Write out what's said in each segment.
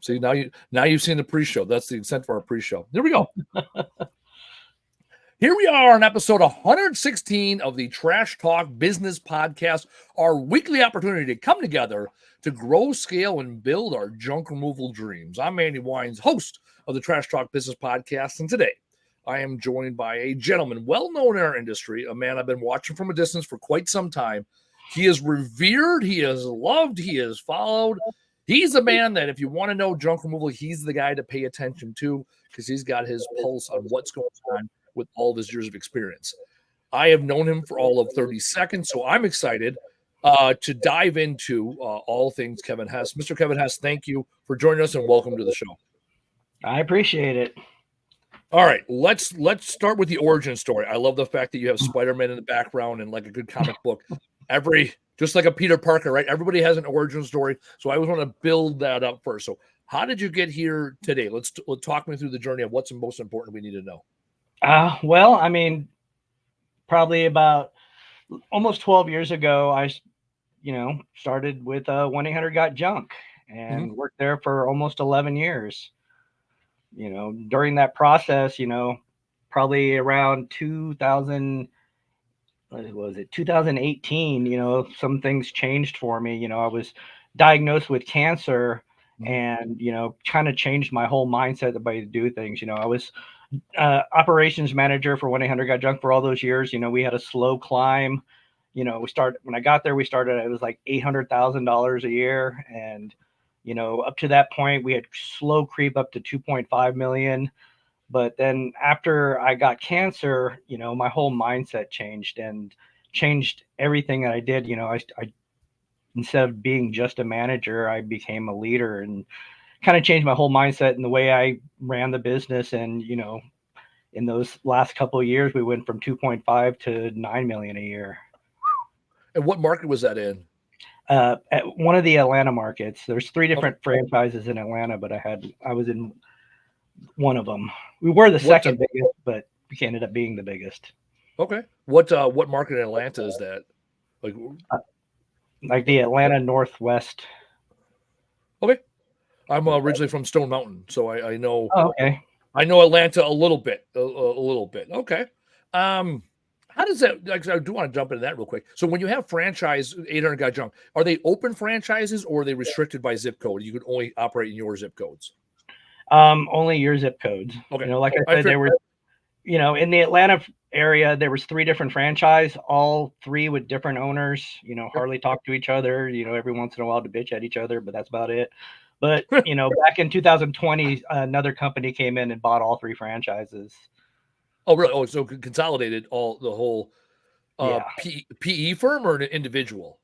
See, now you've seen the pre-show. That's the extent of our pre-show. Here we go. Here we are on episode 116 of the Trash Talk Business Podcast, our weekly opportunity to come together to grow, scale, and build our junk removal dreams. I'm Andy Weins, host of the Trash Talk Business Podcast, and today I am joined by a gentleman well-known in our industry, a man I've been watching from a distance for quite some time. He is revered, he is loved, he is followed. He's a man that if you want to know junk removal, he's the guy to pay attention to because he's got his pulse on what's going on with all of his years of experience. I have known him for all of 30 seconds, so I'm excited to dive into all things Kevin Hess. Mr. Kevin Hess, thank you for joining us and welcome to the show. I appreciate it. All right, let's start with the origin story. I love the fact that you have Spider-Man in the background and like a good comic book. Just like a Peter Parker, right? Everybody has an origin story, so I always want to build that up first. So how did you get here today? Let's talk me through the journey of what's the most important we need to know. Well, I mean, probably about almost 12 years ago, I started with 1-800-GOT-JUNK and worked there for almost 11 years. During that process, probably around 2018, some things changed for me. I was diagnosed with cancer and, kind of changed my whole mindset the way to do things. I was operations manager for 1-800-GOT-JUNK for all those years. We had a slow climb. When I got there, it was like $800,000 a year. And, up to that point, we had slow creep up to 2.5 million. But then after I got cancer, my whole mindset changed and changed everything that I did. I instead of being just a manager, I became a leader and kind of changed my whole mindset and the way I ran the business. And, in those last couple of years, we went from 2.5 to 9 million a year. And what market was that in? At one of the Atlanta markets. There's 3 different franchises in Atlanta, but I was in one of them. We were the second biggest, but we ended up being the biggest. Okay. What market in Atlanta is that? Like the Atlanta Northwest. Okay. I'm originally from Stone Mountain, so I know. Oh, okay. I know Atlanta a little bit. A little bit. Okay. How does that? I do want to jump into that real quick. So when you have franchise 800-GOT-JUNK, are they open franchises or are they restricted by zip code? You could only operate in your zip codes. Only your zip codes. Okay. Like I said, there were, in the Atlanta area, there was 3 different franchise, all 3 with different owners. Hardly talk to each other. Every once in a while to bitch at each other, but that's about it. But back in 2020, another company came in and bought all 3 franchises. Oh, really? Oh, so consolidated the whole PE firm or an individual?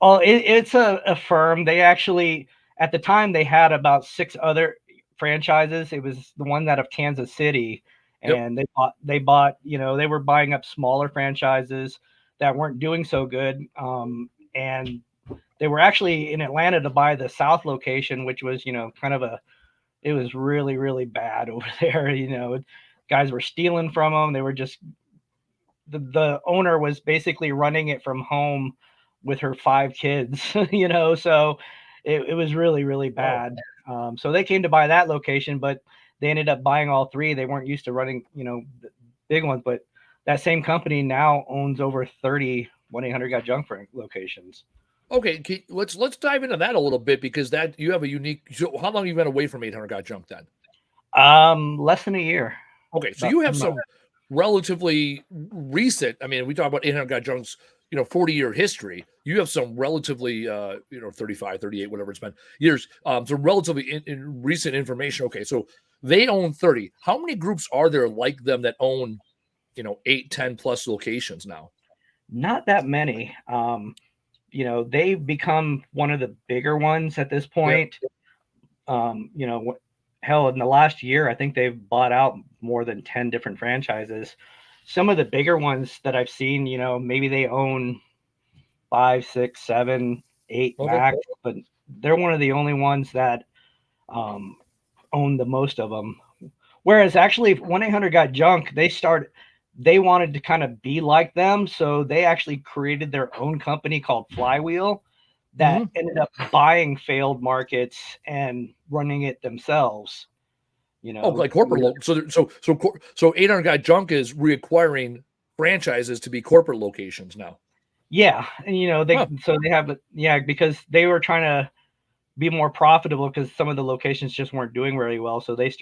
Oh, it's a firm. They actually, at the time, they had about 6 other franchises. It was the one out of Kansas City, and they bought. They were buying up smaller franchises that weren't doing so good, and they were actually in Atlanta to buy the South location, which was it was really, really bad over there. Guys were stealing from them. They were just the owner was basically running it from home with her 5 kids, so it was really, really bad. So they came to buy that location, but they ended up buying all 3. They weren't used to running, the big ones, but that same company now owns over 30 1-800-GOT-JUNK locations. Okay, let's dive into that a little bit because that you have a unique. So how long have you been away from 800-GOT-JUNK then? Less than a year. Okay, so you have some relatively recent. I mean, we talk about 800-GOT-JUNK's 40-year history. You have some relatively 35, 38, whatever it's been years. So relatively in recent information. Okay, so they own 30. How many groups are there like them that own 8, 10 plus locations now? Not that many. They've become one of the bigger ones at this point. Yep. Hell, in the last year, I think they've bought out more than 10 different franchises. Some of the bigger ones that I've seen, maybe they own 5, 6, 7, 8 max, but they're one of the only ones that own the most of them. Whereas actually 1-800-GOT-JUNK, they wanted to kind of be like them. So they actually created their own company called Flywheel that ended up buying failed markets and running it themselves. Oh, like corporate. So 800 Guy Junk is reacquiring franchises to be corporate locations now. Yeah, and they have because they were trying to be more profitable because some of the locations just weren't doing very well. So they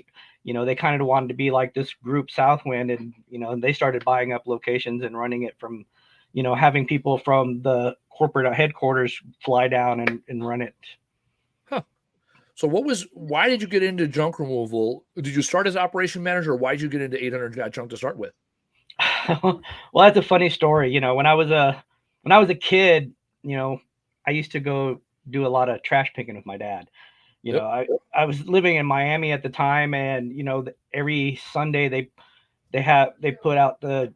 kind of wanted to be like this group Southwind, and they started buying up locations and running it from, having people from the corporate headquarters fly down and run it. Huh. So why did you get into junk removal? Did you start as operation manager, or why did you get into 800 Guy Junk to start with? Well, that's a funny story. When I was a kid, I used to go do a lot of trash picking with my dad. Yep. I was living in Miami at the time, and every Sunday they put out the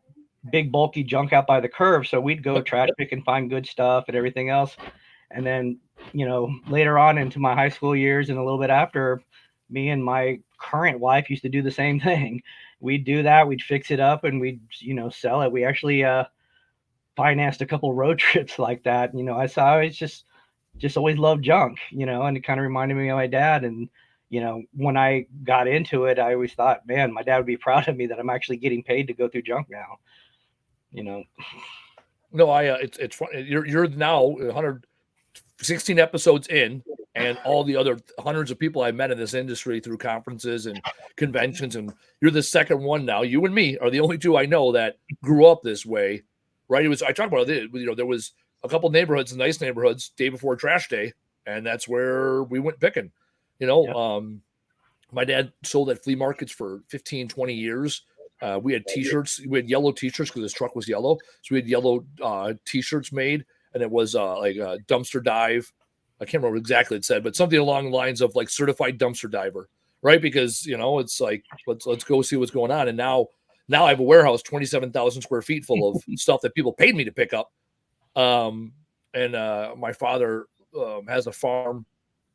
big bulky junk out by the curb, so we'd go trash pick and find good stuff and everything else. And then later on into my high school years and a little bit after, me and my current wife used to do the same thing. We'd do that, we'd fix it up, and we'd sell it. We actually financed a couple road trips like that. I always just always loved junk, and it kind of reminded me of my dad. And when I got into it, I always thought, man, my dad would be proud of me that I'm actually getting paid to go through junk now. No, it's funny. You're now 116 episodes in, and all the other hundreds of people I met in this industry through conferences and conventions, and you're the second one now. You and me are the only two I know that grew up this way, right? I talked about it. There was a couple neighborhoods, nice neighborhoods, day before trash day, and that's where we went picking. Yep. My dad sold at flea markets for 15, 20 years. We had T-shirts. We had yellow T-shirts because his truck was yellow. So we had yellow T-shirts made, and it was like a dumpster dive. I can't remember exactly what it said, but something along the lines of like certified dumpster diver, right? Because it's like let's go see what's going on. And now I have a warehouse, 27,000 square feet, full of stuff that people paid me to pick up. And my father has a farm,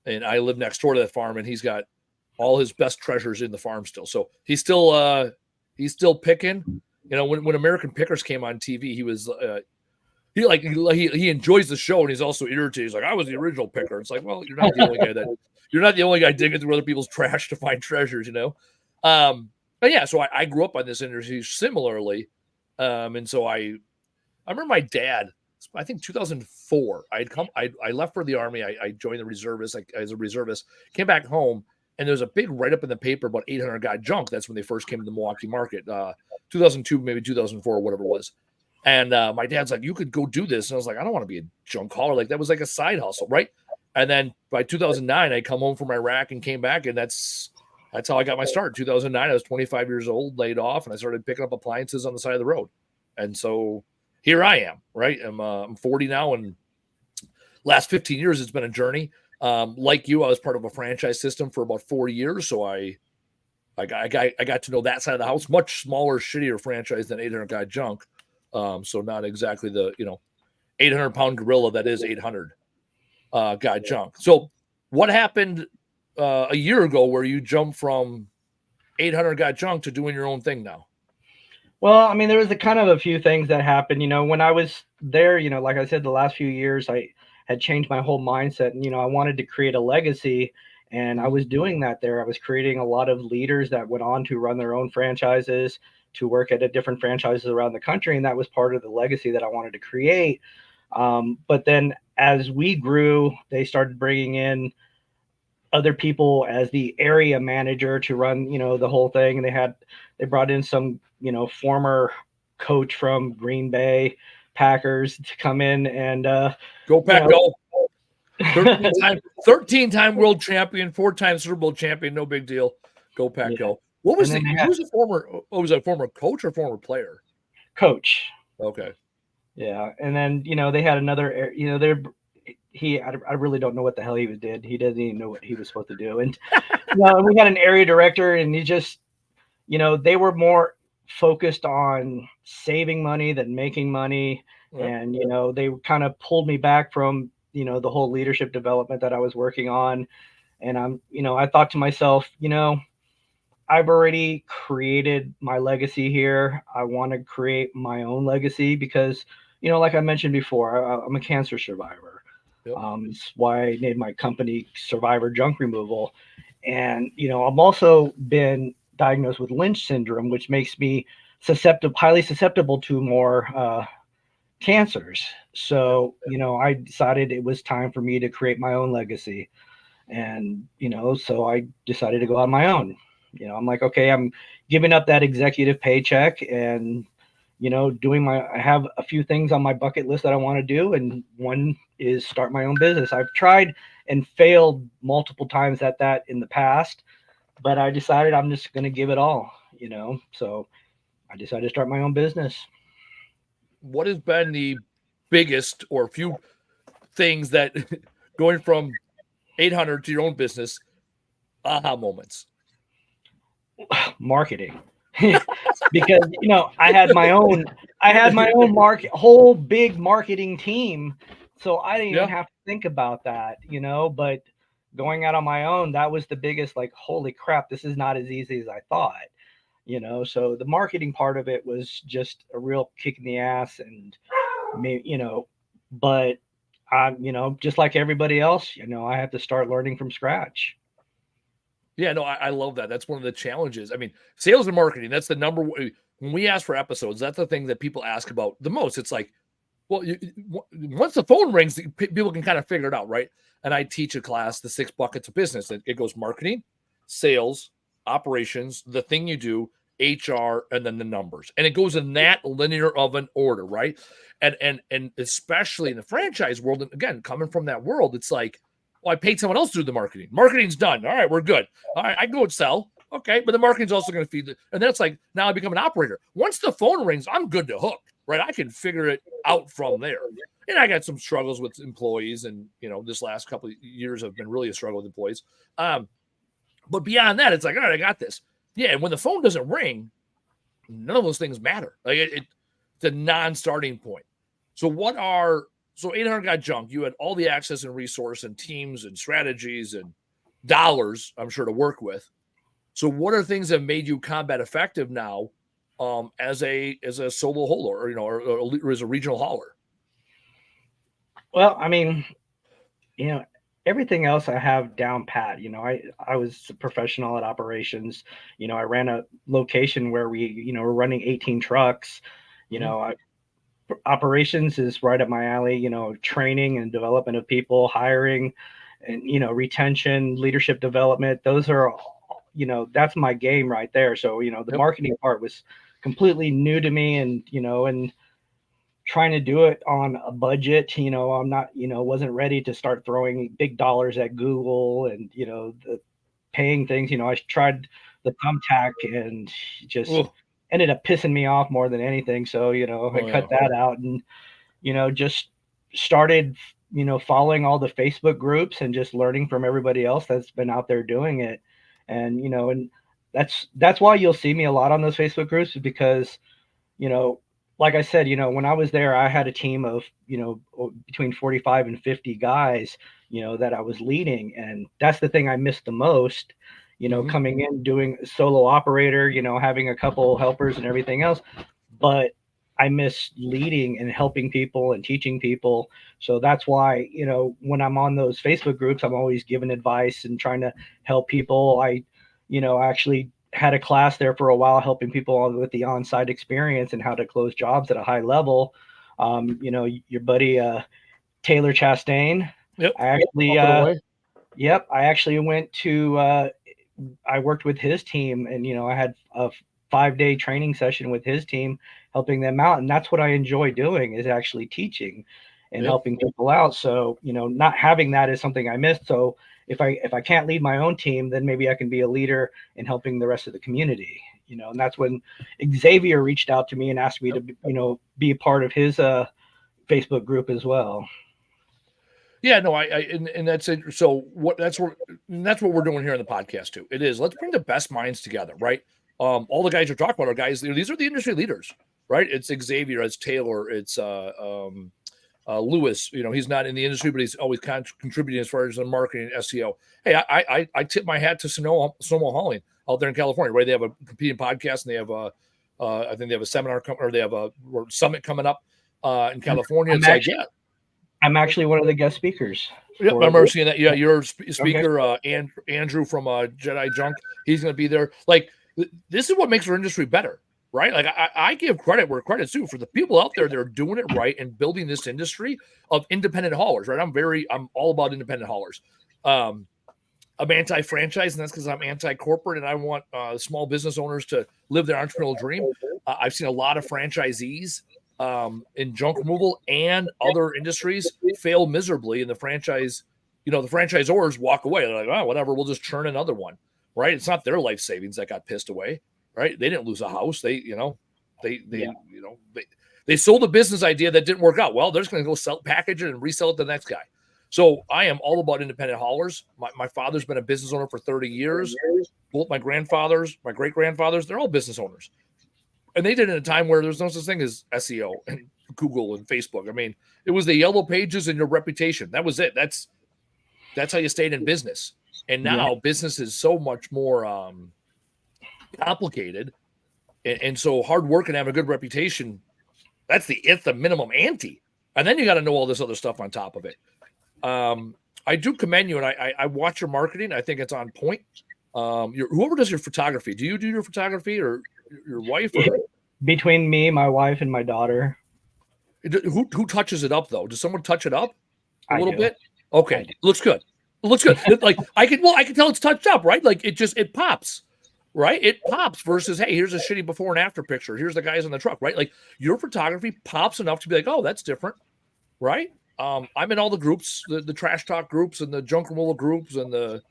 and I live next door to that farm, and he's got all his best treasures in the farm still. So he's still picking. When American Pickers came on TV, he was he enjoys the show, and he's also irritated. He's like, I was the original picker. It's like, well, you're not the only guy digging through other people's trash to find treasures, But yeah, so I grew up on this industry similarly. And so I remember my dad, I think 2004, I left for the Army. I joined the reservists as a reservist, came back home, and there's a big write-up in the paper about 800 Guy Junk. That's when they first came to the Milwaukee market, 2002, maybe 2004, whatever it was. And my dad's like, you could go do this. And I was like, I don't want to be a junk hauler. Like, that was like a side hustle, right? And then by 2009, I come home from Iraq and came back, and that's how I got my start. 2009, I was 25 years old, laid off, and I started picking up appliances on the side of the road. And so here I am, right? I'm 40 now, and last 15 years, it's been a journey. Like you, I was part of a franchise system for about 4 years. So I got to know that side of the house, much smaller, shittier franchise than 800 Guy Junk. So not exactly the, 800-pound gorilla that is 800 Guy Junk. So what happened a year ago where you jumped from 800 Guy Junk to doing your own thing now? Well, I mean, there was a kind of a few things that happened. When I was there, like I said, the last few years, I had changed my whole mindset, and I wanted to create a legacy, and I was doing that there. I was creating a lot of leaders that went on to run their own franchises, to work at different franchises around the country, and that was part of the legacy that I wanted to create. But then as we grew, they started bringing in other people as the area manager to run, the whole thing. And they brought in some, former coach from Green Bay Packers to come in and go Pack, go. 13-time world champion, 4-time Super Bowl champion, no big deal. Go Pack, go. What was was a former coach or former player? Coach. Okay. Yeah, and then they had another, I really don't know what the hell he did. He doesn't even know what he was supposed to do. And we had an area director, and he just, they were more focused on saving money than making money. Yep. And they kind of pulled me back from the whole leadership development that I was working on. And I thought to myself, I've already created my legacy here. I want to create my own legacy because, like I mentioned before, I'm a cancer survivor. Yep. It's why I named my company Survivor Junk Removal. And, I've also been diagnosed with Lynch syndrome, which makes me highly susceptible to more cancers. So, I decided it was time for me to create my own legacy. And, so I decided to go on my own. I'm like, okay, I'm giving up that executive paycheck and, I have a few things on my bucket list that I want to do. And one is start my own business. I've tried and failed multiple times at that in the past, but I decided I'm just going to give it all, so I decided to start my own business. What has been the biggest or few things that going from 800 to your own business, aha moments? Marketing. Because I had my own whole big marketing team, so I didn't even have to think about that, but going out on my own, that was the biggest, like, holy crap, this is not as easy as I thought. So the marketing part of it was just a real kick in the ass, and but I'm just like everybody else, I have to start learning from scratch. Yeah, no, I love that. That's one of the challenges. I mean, sales and marketing, that's the number one. When we ask for episodes, that's the thing that people ask about the most. It's like, well, once the phone rings, people can kind of figure it out, right? And I teach a class, the 6 buckets of business. It goes marketing, sales, operations, the thing you do, HR, and then the numbers. And it goes in that linear of an order, right? And especially in the franchise world, and again, coming from that world, it's like, well, I paid someone else to do the marketing. Marketing's done. All right, we're good. All right, I can go and sell. Okay, but the marketing's also going to feed it. And then it's like, now I become an operator. Once the phone rings, I'm good to hook, right? I can figure it out from there. And I got some struggles with employees, and this last couple of years have been really a struggle with employees. But beyond that, it's like, all right, I got this. Yeah, and when the phone doesn't ring, none of those things matter. Like it's a non-starting point. So 800 got junk. You had all the access and resource and teams and strategies and dollars, I'm sure, to work with. So what are things that made you combat effective now as a solo hauler, or as a regional hauler? Well, I mean, everything else I have down pat. I was a professional at operations. I ran a location where we, were running 18 trucks. Operations is right up my alley. Training and development of people, hiring, and retention, leadership development. Those are, that's my game right there. So the marketing part was completely new to me, and trying to do it on a budget. I'm not, wasn't ready to start throwing big dollars at Google and, the paying things. I tried the thumbtack and just ended up pissing me off more than anything. So, I cut that out and, just started, following all the Facebook groups and just learning from everybody else that's been out there doing it. And, and that's why you'll see me a lot on those Facebook groups, because, like I said, when I was there, I had a team of, between 45 and 50 guys, that I was leading. And that's the thing I missed the most, coming in, doing solo operator, having a couple helpers and everything else. But I miss leading and helping people and teaching people. So that's why, when I'm on those Facebook groups, I'm always giving advice and trying to help people. I actually had a class there for a while, helping people with the on-site experience and how to close jobs at a high level. Your buddy Taylor Chastain. Yep. I actually went to. I worked with his team, and I had a 5-day training session with his team, helping them out, and that's what I enjoy doing, is actually teaching and helping people out. So not having that is something I missed. So if I can't lead my own team, then maybe I can be a leader in helping the rest of the community. And that's when Xavier reached out to me and asked me to be a part of his Facebook group as well. Yeah, no, and that's it. So that's what we're doing here on the podcast too. It is, let's bring the best minds together, right? All the guys you're talking about are guys. These are the industry leaders, right? It's Xavier, it's Taylor, it's Lewis. He's not in the industry, but he's always contributing as far as the marketing and SEO. Hey, I tip my hat to Sonoma Hauling out there in California, right? They have a competing podcast, and they have I think they have a seminar or they have a summit coming up in California. It's like, yeah. I'm actually one of the guest speakers. Yep, I remember seeing that. Yeah, your speaker, Andrew from Jedi Junk, he's going to be there. Like, this is what makes our industry better, right? Like, I give credit where credit's due for the people out there that are doing it right and building this industry of independent haulers, right? I'm all about independent haulers. I'm anti-franchise, and that's because I'm anti-corporate, and I want small business owners to live their entrepreneurial dream. I've seen a lot of franchisees in junk removal and other industries fail miserably, and the franchisors walk away. They're like, oh, whatever, we'll just churn another one, right? It's not their life savings that got pissed away, right? They didn't lose a house. They sold a business idea that didn't work out. Well, they're just going to go package it and resell it to the next guy. So I am all about independent haulers. My father's been a business owner for 30 years. Both my grandfathers, my great-grandfathers, they're all business owners. And they did it in a time where there's no such thing as SEO and Google and Facebook. I mean, it was the yellow pages and your reputation. That was it. That's how you stayed in business. And now business is so much more complicated. And so hard work and having a good reputation, it's the minimum ante. And then you got to know all this other stuff on top of it. I do commend you, and I watch your marketing. I think it's on point. Whoever does your photography, do you do your photography or your wife? Or? Between me, my wife, and my daughter. Who touches it up though? Does someone touch it up a little bit? Okay, looks good. It looks good. Like I can tell it's touched up, right? Like it pops, right? It pops versus hey, here's a shitty before and after picture. Here's the guys in the truck, right? Like your photography pops enough to be like, oh, that's different, right? I'm in all the groups, the trash talk groups and the junk removal groups and the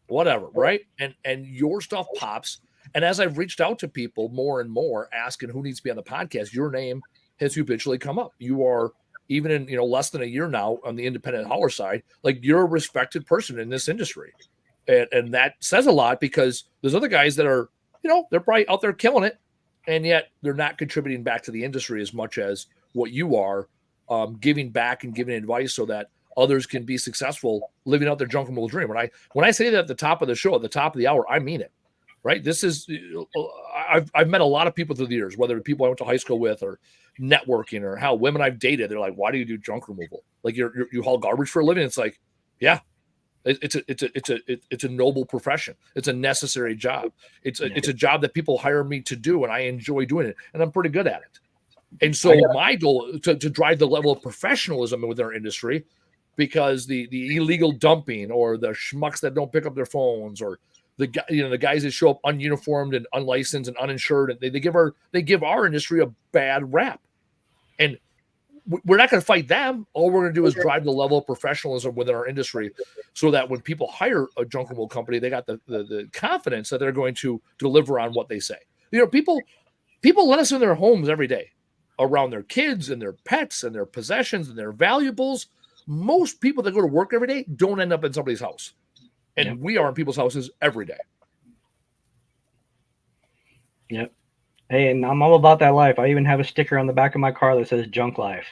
whatever, right? And your stuff pops. And as I've reached out to people more and more asking who needs to be on the podcast, your name has habitually come up. You are, even in less than a year now on the independent hauler side, like you're a respected person in this industry. And that says a lot because there's other guys that are, they're probably out there killing it, and yet they're not contributing back to the industry as much as what you are, giving back and giving advice so that others can be successful living out their junk removal dream. When I say that at the top of the show, at the top of the hour, I mean it. Right. This is, I've met a lot of people through the years, whether people I went to high school with or networking or how women I've dated. They're like, why do you do junk removal? Like you haul garbage for a living. It's like, yeah, it's a noble profession. It's a necessary job. It's a job that people hire me to do. And I enjoy doing it. And I'm pretty good at it. And so my goal is to drive the level of professionalism within our industry, because the illegal dumping or the schmucks that don't pick up their phones or the guys that show up ununiformed and unlicensed and uninsured, and they give our industry a bad rap, and we're not going to fight them. All we're going to do is drive the level of professionalism within our industry, so that when people hire a junk removal company, they got the confidence that they're going to deliver on what they say. People let us in their homes every day, around their kids and their pets and their possessions and their valuables. Most people that go to work every day don't end up in somebody's house. And we are in people's houses every day. Yep. Hey, and I'm all about that life. I even have a sticker on the back of my car that says junk life.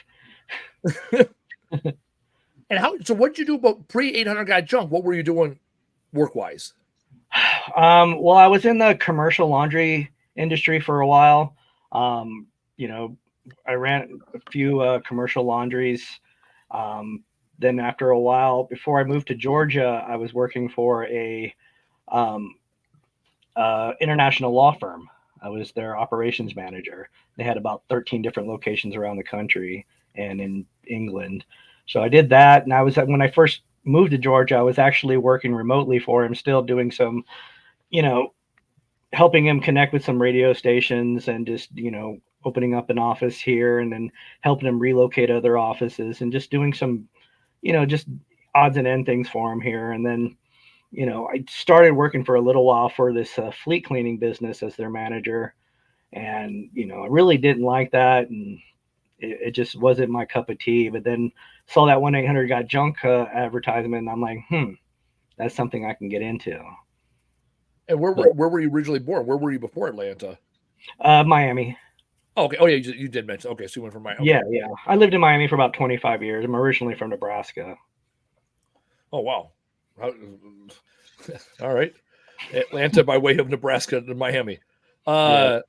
And so what did you do about pre-800 guy junk? What were you doing work-wise? Well, I was in the commercial laundry industry for a while. I ran a few commercial laundries. Then after a while, before I moved to Georgia, I was working for a international law firm. I was their operations manager. They had about 13 different locations around the country and in England. So I did that. And when I first moved to Georgia, I was actually working remotely for him, still doing some, helping him connect with some radio stations and just, opening up an office here and then helping him relocate other offices and just doing some, just odds and end things for him here. And then, I started working for a little while for this fleet cleaning business as their manager. And, I really didn't like that. And it just wasn't my cup of tea. But then saw that 1-800-GOT-JUNK advertisement. And I'm like, that's something I can get into. And where were you originally born? Where were you before Atlanta? Miami. Oh, okay. Oh, yeah, you did mention. Okay, so you went from Miami. Okay. Yeah. I lived in Miami for about 25 years. I'm originally from Nebraska. Oh, wow. All right. Atlanta by way of Nebraska to Miami. Omaha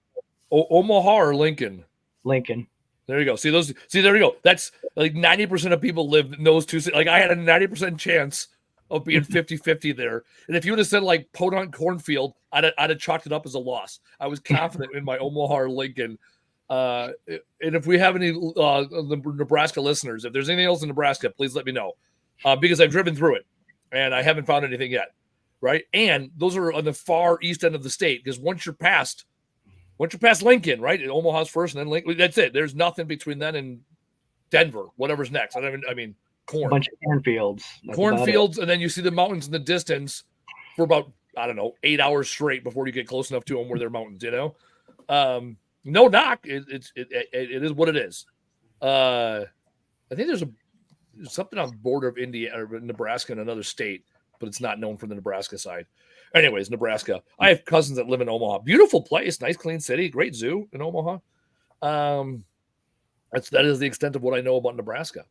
or Lincoln? Lincoln. There you go. See those? See, there you go. That's like 90% of people live in those two. Like I had a 90% chance of being 50-50 there. And if you would have said like Podunk Cornfield, I'd have chalked it up as a loss. I was confident in my Omaha Lincoln. And if we have any Nebraska listeners, if there's anything else in Nebraska, please let me know. Because I've driven through it and I haven't found anything yet. Right. And those are on the far east end of the state, because once you're past Lincoln, right? Omaha's first and then Lincoln. That's it. There's nothing between then and Denver, whatever's next. Corn. A bunch of cornfields. Cornfields, and then you see the mountains in the distance for about, 8 hours straight before you get close enough to them where they're mountains, No knock. It is what it is. I think there's something on the border of Indiana or Nebraska and another state, but it's not known from the Nebraska side. Anyways, Nebraska. I have cousins that live in Omaha. Beautiful place, nice, clean city, great zoo in Omaha. That is the extent of what I know about Nebraska.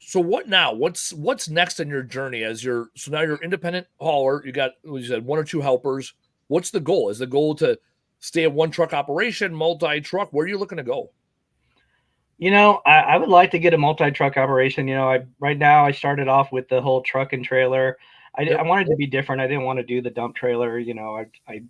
So what now? What's next in your journey so now you're independent hauler. You got, you said, one or two helpers. What's the goal? Is the goal to stay at one truck operation, multi-truck? Where are you looking to go? I would like to get a multi-truck operation. Right now I started off with the whole truck and trailer. I wanted to be different. I didn't want to do the dump trailer. I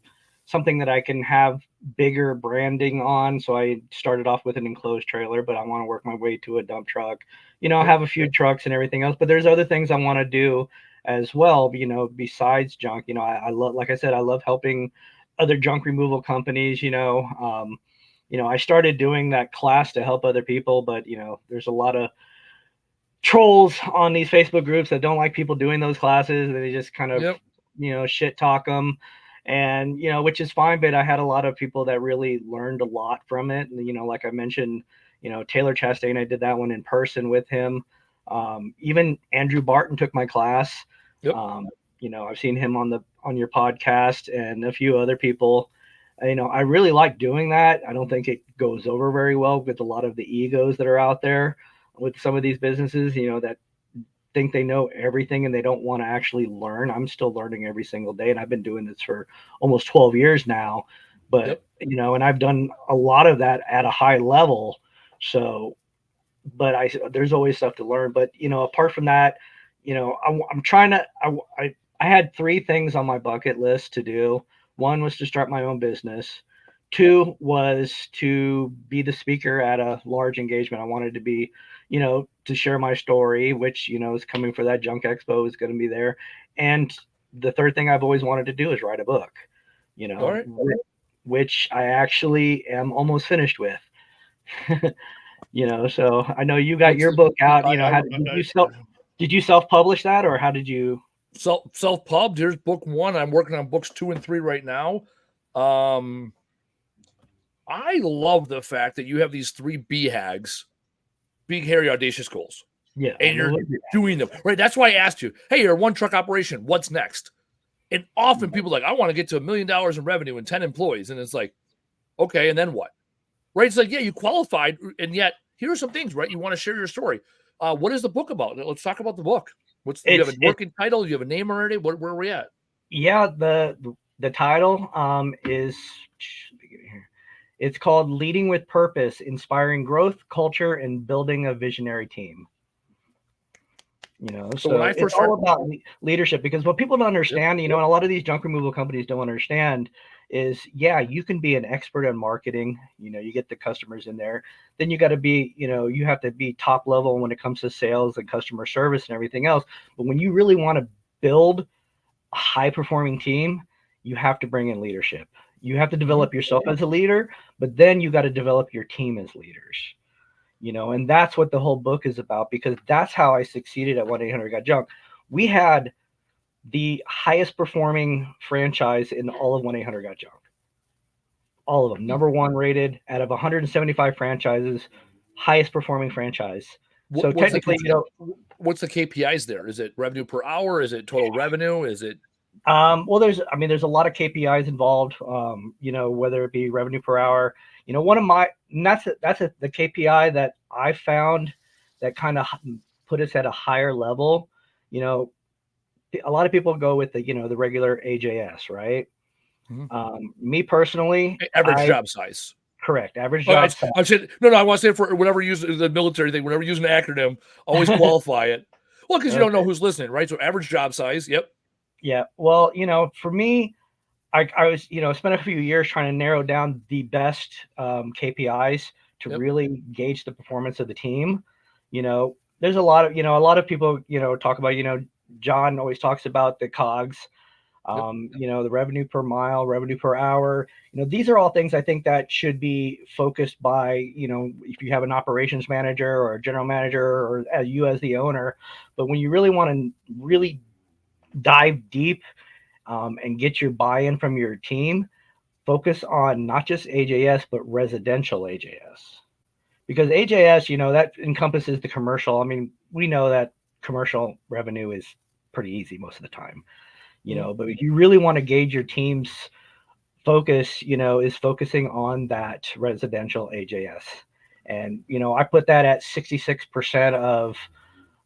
something that I can have bigger branding on. So I started off with an enclosed trailer, but I want to work my way to a dump truck. I have a few trucks and everything else, but there's other things I want to do as well. Besides junk. I love, like I said, I love helping other junk removal companies. I started doing that class to help other people, but there's a lot of trolls on these Facebook groups that don't like people doing those classes. They just kind of, shit talk them, and, which is fine. But I had a lot of people that really learned a lot from it. And, like I mentioned, Taylor Chastain, I did that one in person with him. Even Andrew Barton took my class. Yep. I've seen him on your podcast and a few other people. I really like doing that. I don't think it goes over very well with a lot of the egos that are out there with some of these businesses, that think they know everything and they don't want to actually learn. I'm still learning every single day, and I've been doing this for almost 12 years now. But, and I've done a lot of that at a high level. So, but there's always stuff to learn. But, apart from that, I'm trying to, I had 3 things on my bucket list to do. One was to start my own business. 2 was to be the speaker at a large engagement. I wanted to be, to share my story, which, is coming for that Junk Expo, is going to be there. And the 3rd thing I've always wanted to do is write a book, right. which I actually am almost finished with. So I know you got your book out. Did you self-publish that, or how did you? Self-pubbed. Here's book 1. I'm working on books 2 and 3 right now. I love the fact that you have these 3 BHAGs, big, hairy, audacious goals. Yeah. And you're doing them. Right. That's why I asked you, hey, you're a 1-truck operation. What's next? And often people are like, I want to get to $1 million in revenue and 10 employees. And it's like, okay, and then what? Right. It's like, yeah, you qualified. And yet here are some things, right? You want to share your story. What is the book about? Let's talk about the book. You have a working title? You have a name already? Where are we at? Yeah, the title is, it's called Leading with Purpose, Inspiring Growth, Culture, and Building a Visionary Team. So when I first started, all about leadership, because what people don't understand, and a lot of these junk removal companies don't understand is, you can be an expert on marketing, you get the customers in there, then you got to be, you have to be top level when it comes to sales and customer service and everything else. But when you really want to build a high performing team, you have to bring in leadership. You have to develop yourself as a leader, but then you got to develop your team as leaders. And that's what the whole book is about, because that's how I succeeded at 1-800-GOT-JUNK. We had the highest performing franchise in all of 1-800-GOT-JUNK. All of them, number 1 rated out of 175 franchises, highest performing franchise. So technically, what's the KPIs there? Is it revenue per hour? Is it total revenue? Is it? Well, there's a lot of KPIs involved, whether it be revenue per hour, one of my, and that's the KPI that I found that kind of put us at a higher level. A lot of people go with the regular AJS, right? Me personally, Average job size. Correct. Average Oh, job size. I'm saying no. I want to say for whenever you use the military thing, whenever you use an acronym, always qualify it. Well, because you don't know who's listening, right? So average job size. Yep. Yeah. Well, for me, I was, spent a few years trying to narrow down the best KPIs to really gauge the performance of the team. There's a lot of people, talk about, John always talks about the COGS, the revenue per mile, revenue per hour. These are all things I think that should be focused by, if you have an operations manager or a general manager or as you as the owner. But when you really want to really dive deep and get your buy-in from your team, focus on not just AJS, but residential AJS. Because AJS, that encompasses the commercial. I mean, we know that commercial revenue is pretty easy most of the time, but if you really want to gauge your team's focus, is focusing on that residential AJS. And, I put that at 66% of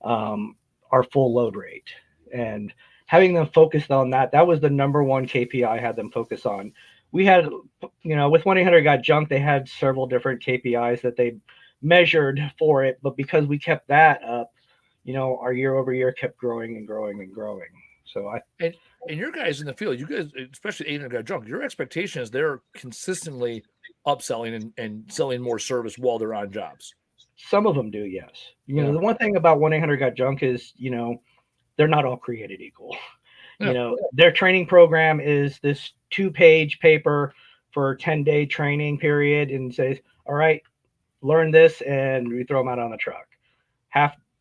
our full load rate. And having them focused on that was the number one KPI I had them focus on. We had, with 1-800-GOT-JUNK, they had several different KPIs that they measured for it. But because we kept that up, our year over year kept growing and growing and growing. So and your guys in the field, you guys, especially 800-GOT-JUNK, your expectation is they're consistently upselling and selling more service while they're on jobs. Some of them do, yes. The one thing about 1-800-GOT-JUNK is, they're not all created equal. Their training program is this 2-page paper for a 10-day training period and says, all right, learn this, and we throw them out on the truck.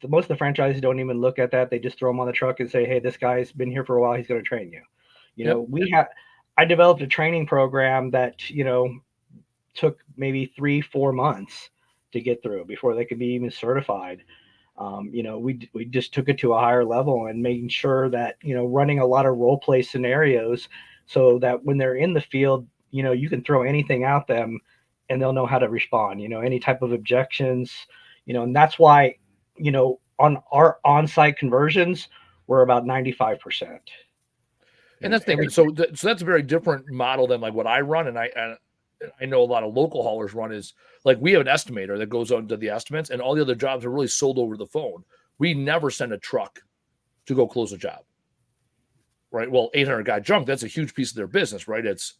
Most of the franchises don't even look at that. They just throw them on the truck and say, hey, this guy's been here for a while. He's going to train you. I developed a training program that, took maybe 3-4 months to get through before they could be even certified. We just took it to a higher level and making sure that, running a lot of role play scenarios so that when they're in the field, you can throw anything at them and they'll know how to respond, any type of objections, and that's why, on our on-site conversions, we're about 95%. And that's the thing. So that's a very different model than like what I run. And I know a lot of local haulers run is like we have an estimator that goes on to the estimates, and all the other jobs are really sold over the phone. We never send a truck to go close a job, right? Well, 800-GOT-JUNK, that's a huge piece of their business, right? It's,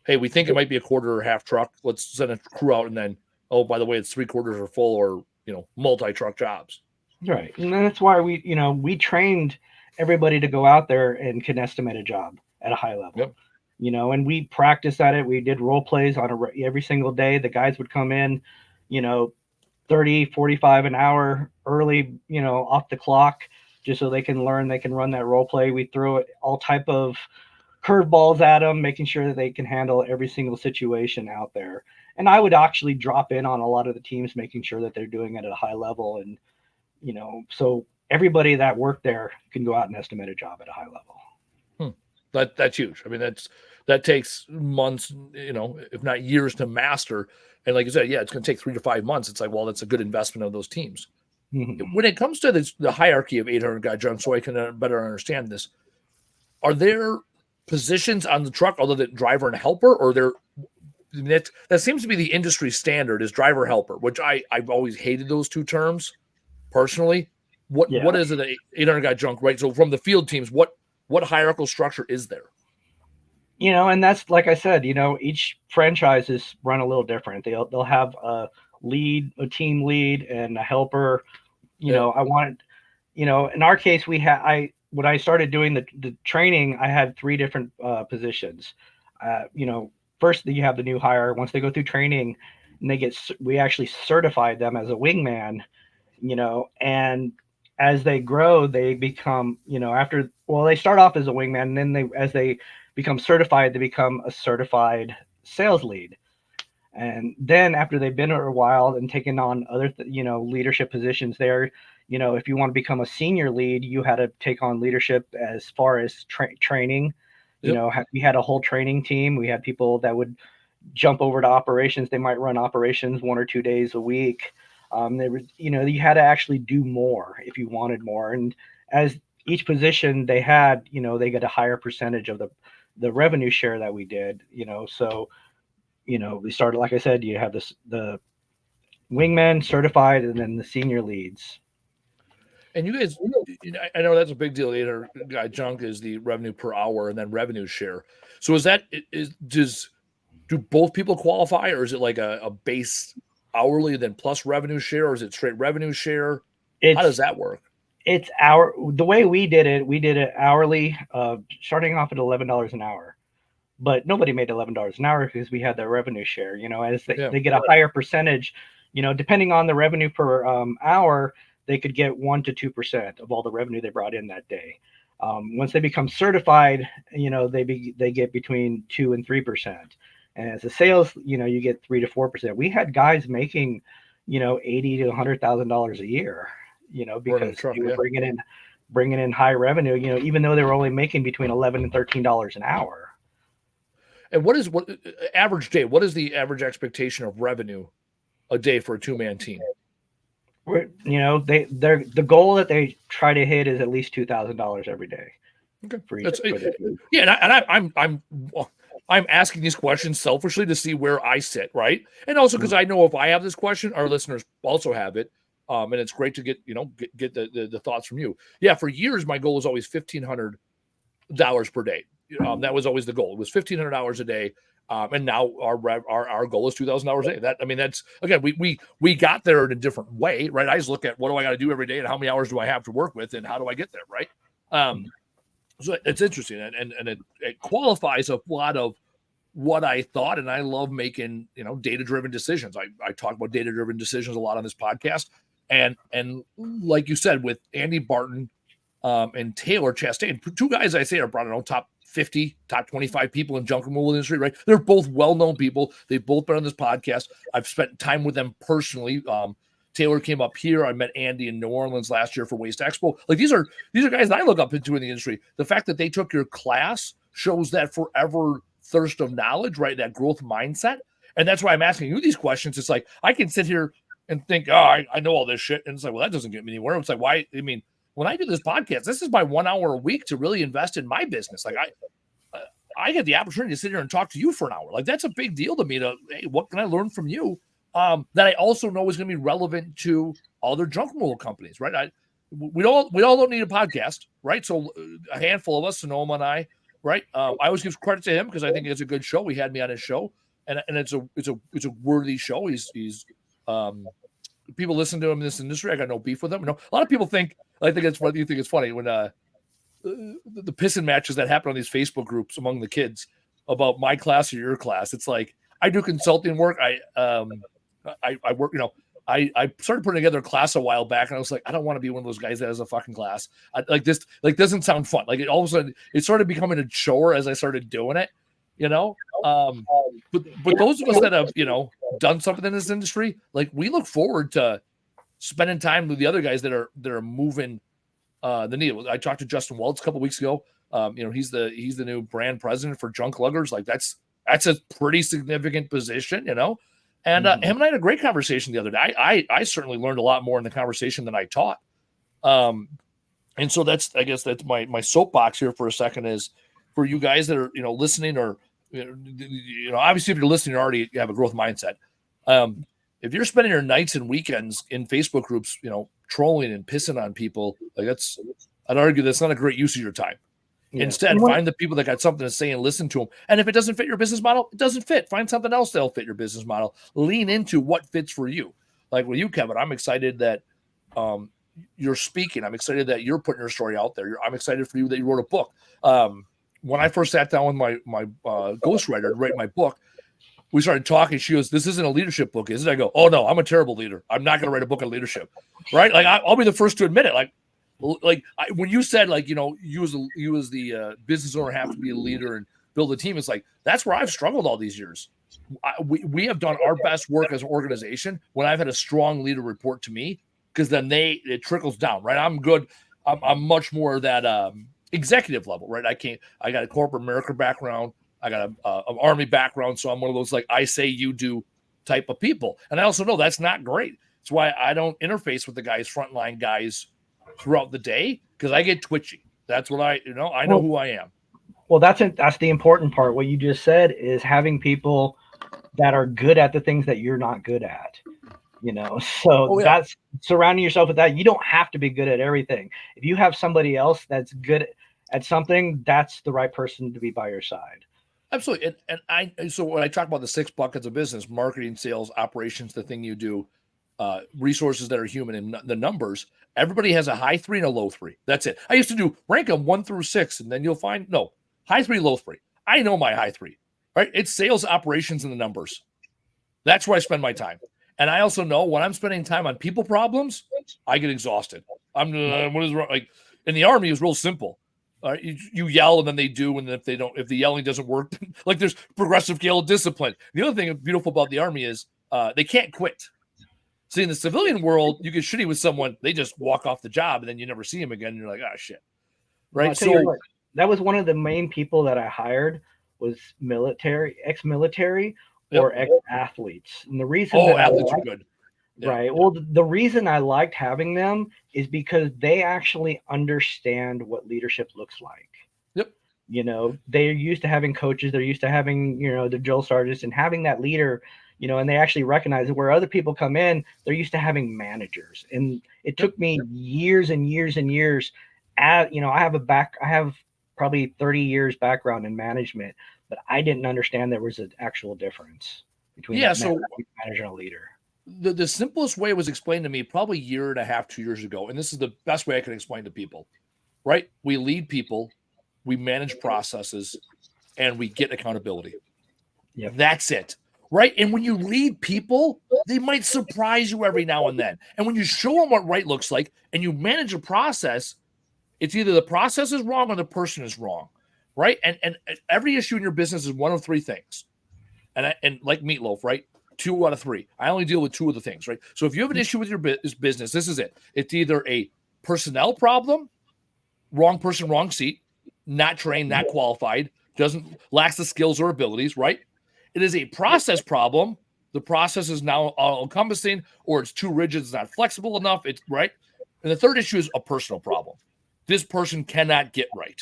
hey, we think it might be a quarter or half truck. Let's send a crew out, and then, oh, by the way, it's 3/4 are full, or multi-truck jobs. Right, and that's why we trained everybody to go out there and can estimate a job at a high level. Yep. And we practiced at it. We did role plays on every single day. The guys would come in, 30, 45 an hour early, off the clock, just so they can learn, they can run that role play. We throw all type of curveballs at them, making sure that they can handle every single situation out there. And I would actually drop in on a lot of the teams, making sure that they're doing it at a high level. And, so everybody that worked there can go out and estimate a job at a high level. That's huge. I mean, that takes months, if not years to master. And like you said, yeah, it's going to take 3 to 5 months. It's like, well, that's a good investment of those teams. Mm-hmm. When it comes to the hierarchy of 800-GOT-JUNK, so I can better understand this, are there positions on the truck other than driver and helper, or that seems to be the industry standard is driver helper, which I've always hated those two terms personally. What is it at 800-GOT-JUNK, right? So from the field teams, what hierarchical structure is there? And that's, like I said, each franchise is run a little different. They'll have a team lead and a helper. I wanted, in our case, when I started doing the training, I had 3 different positions. First you have the new hire. Once they go through training and we actually certified them as a wingman, and as they grow, they become, they start off as a wingman, and then as they become certified, they become a certified sales lead. And then after they've been here a while and taken on other, leadership positions there, if you want to become a senior lead, you had to take on leadership as far as training. Yep. We had a whole training team. We had people that would jump over to operations. They might run operations 1 or 2 days a week. You had to actually do more if you wanted more. And as each position they had, they get a higher percentage of the revenue share that we did, so we started, like I said, you have the wingmen certified, and then the senior leads. And you guys, I know that's a big deal. The other guy junk is the revenue per hour and then revenue share. So do both people qualify, or is it like a base hourly then plus revenue share, or is it straight revenue share? How does that work? It's the way we did it hourly, starting off at $11 an hour. But nobody made $11 an hour because we had the revenue share, as they get a higher percentage, depending on the revenue per hour, they could get 1 to 2% of all the revenue they brought in that day. Once they become certified, they get between 2 and 3%. And as a sales, you get 3 to 4%. We had guys making, $80 to $100,000 a year, because they were bringing in high revenue, even though they were only making between $11 and $13 an hour. And what average day? What is the average expectation of revenue a day for a 2-man team? The goal that they try to hit is at least $2,000 every day. Okay. I'm asking these questions selfishly to see where I sit, right? And also because I know if I have this question, our listeners also have it, and it's great to get the thoughts from you. Yeah, for years my goal was always $1,500 per day. That was always the goal. It was $1,500 a day. And now our goal is $2,000 a day. That's again, we got there in a different way, right? I just look at what do I got to do every day and how many hours do I have to work with and how do I get there, right? So it's interesting and it qualifies a lot of what I thought, and I love making data-driven decisions. I talk about data-driven decisions a lot on this podcast, and like you said with Andy Barton and Taylor Chastain, two guys I say are brought in top 50, top 25 people in junk removal industry, right? They're both well-known people. They've both been on this podcast. I've spent time with them personally. Taylor came up here. I met Andy in New Orleans last year for Waste Expo. Like these are guys that I look up into in the industry. The fact that they took your class shows that forever thirst of knowledge, right? That growth mindset. And that's why I'm asking you these questions. It's like, I can sit here and think, I know all this shit. And it's like, well, that doesn't get me anywhere. It's like, why? When I do this podcast, this is my 1 hour a week to really invest in my business. Like I get the opportunity to sit here and talk to you for an hour. Like that's a big deal to me hey, what can I learn from you? That I also know is going to be relevant to other junk removal companies, right? We all don't need a podcast, right? So a handful of us, Sonoma and I, right? I always give credit to him because I think it's a good show. He had me on his show, and it's a worthy show. He's people listen to him in this industry. I got no beef with him. A lot of people think it's funny. You think it's funny when the pissing matches that happen on these Facebook groups among the kids about my class or your class. It's like I do consulting work. I work, I started putting together a class a while back, and I was like, I don't want to be one of those guys that has a fucking class. This doesn't sound fun. Like all of a sudden, it started becoming a chore as I started doing it, But those of us that have, done something in this industry, like we look forward to spending time with the other guys that are moving the needle. I talked to Justin Waltz a couple weeks ago. He's the new brand president for Junk Luggers. Like that's a pretty significant position, And him and I had a great conversation the other day. I certainly learned a lot more in the conversation than I taught. And so that's my soapbox here for a second is for you guys that are, listening or, obviously if you're listening, you already have a growth mindset. If you're spending your nights and weekends in Facebook groups, trolling and pissing on people, like I'd argue that's not a great use of your time. Yeah. Instead, find the people that got something to say and listen to them. And if it doesn't fit your business model, it doesn't fit. Find something else that'll fit your business model. Lean into what fits for you. Like with you, Kevin, I'm excited that you're speaking. I'm excited that you're putting your story out there. I'm excited for you that you wrote a book. When I first sat down with my ghostwriter to write my book, we started talking. She goes, "This isn't a leadership book, is it?" I go, "Oh no, I'm a terrible leader. I'm not going to write a book on leadership." Right? Like I'll be the first to admit it. When you said you as the business owner have to be a leader and build a team, it's like that's where I've struggled all these years. We have done our best work as an organization when I've had a strong leader report to me, because then it trickles down, right? I'm good. I'm much more that executive level, right? I got a corporate America background. I got an Army background, so I'm one of those like I say you do type of people. And I also know that's not great. That's why I don't interface with the guys, frontline guys, throughout the day, because I get twitchy. That's what I know who I am. Well, that's the important part. What you just said is having people that are good at the things that you're not good at. So that's surrounding yourself with that. You don't have to be good at everything. If you have somebody else that's good at something, that's the right person to be by your side. Absolutely. So when I talk about the 6 buckets of business, marketing, sales, operations, the thing you do, resources that are human, and the numbers, everybody has a high 3 and a low 3. That's it. I used to do rank them 1 through 6, and then you'll find high 3, low 3. I know my high 3, right? It's sales, operations, and the numbers. That's where I spend my time. And I also know when I'm spending time on people problems, I get exhausted. What is wrong? Like in the Army, it's real simple. You yell and then they do, and if the yelling doesn't work, like there's progressive scale of discipline. The other thing beautiful about the Army is they can't quit. See, in the civilian world, you get shitty with someone, they just walk off the job, and then you never see them again. And you're like, oh shit, right? So that was one of the main people that I hired was ex-military or ex-athletes, and the reason athletes are good. Yeah. Right. Well, the reason I liked having them is because they actually understand what leadership looks like. Yep. They're used to having coaches. They're used to having, the drill sergeants and having that leader, and they actually recognize it. Where other people come in, they're used to having managers. And it took me years and years and years. I have probably 30 years background in management, but I didn't understand there was an actual difference between a manager and a leader. The simplest way was explained to me probably a year and a half, 2 years ago. And this is the best way I can explain to people, right? We lead people, we manage processes, and we get accountability. Yep. That's it, right? And when you lead people, they might surprise you every now and then. And when you show them what right looks like and you manage a process, it's either the process is wrong or the person is wrong, right? And every issue in your business is one of 3 things. And like Meatloaf, right? 2 out of 3. I only deal with 2 of the things, right? So if you have an issue with your business, this is it. It's either a personnel problem, wrong person, wrong seat, not trained, not qualified, lacks the skills or abilities, right? It is a process problem. The process is now all-encompassing, or it's too rigid, it's not flexible enough, it's right. And the third issue is a personal problem. This person cannot get right.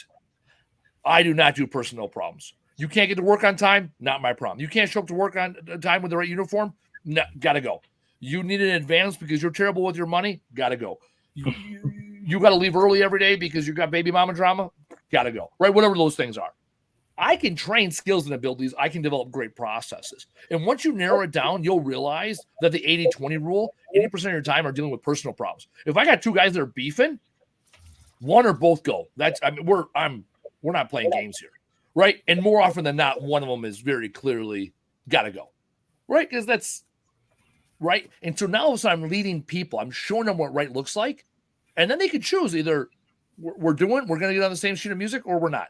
I do not do personnel problems. You can't get to work on time, not my problem. You can't show up to work on time with the right uniform, no, gotta go. You need an advance because you're terrible with your money, gotta go. You got to leave early every day because you got baby mama drama, gotta go, right? Whatever those things are. I can train skills and abilities. I can develop great processes. And once you narrow it down, you'll realize that the 80-20 rule, 80% of your time are dealing with personal problems. If I got 2 guys that are beefing, one or both go. We're not playing games here. Right. And more often than not, one of them is very clearly got to go. Right. Because that's right. And so now all of a sudden I'm leading people. I'm showing them what right looks like. And then they can choose either we're going to get on the same sheet of music or we're not.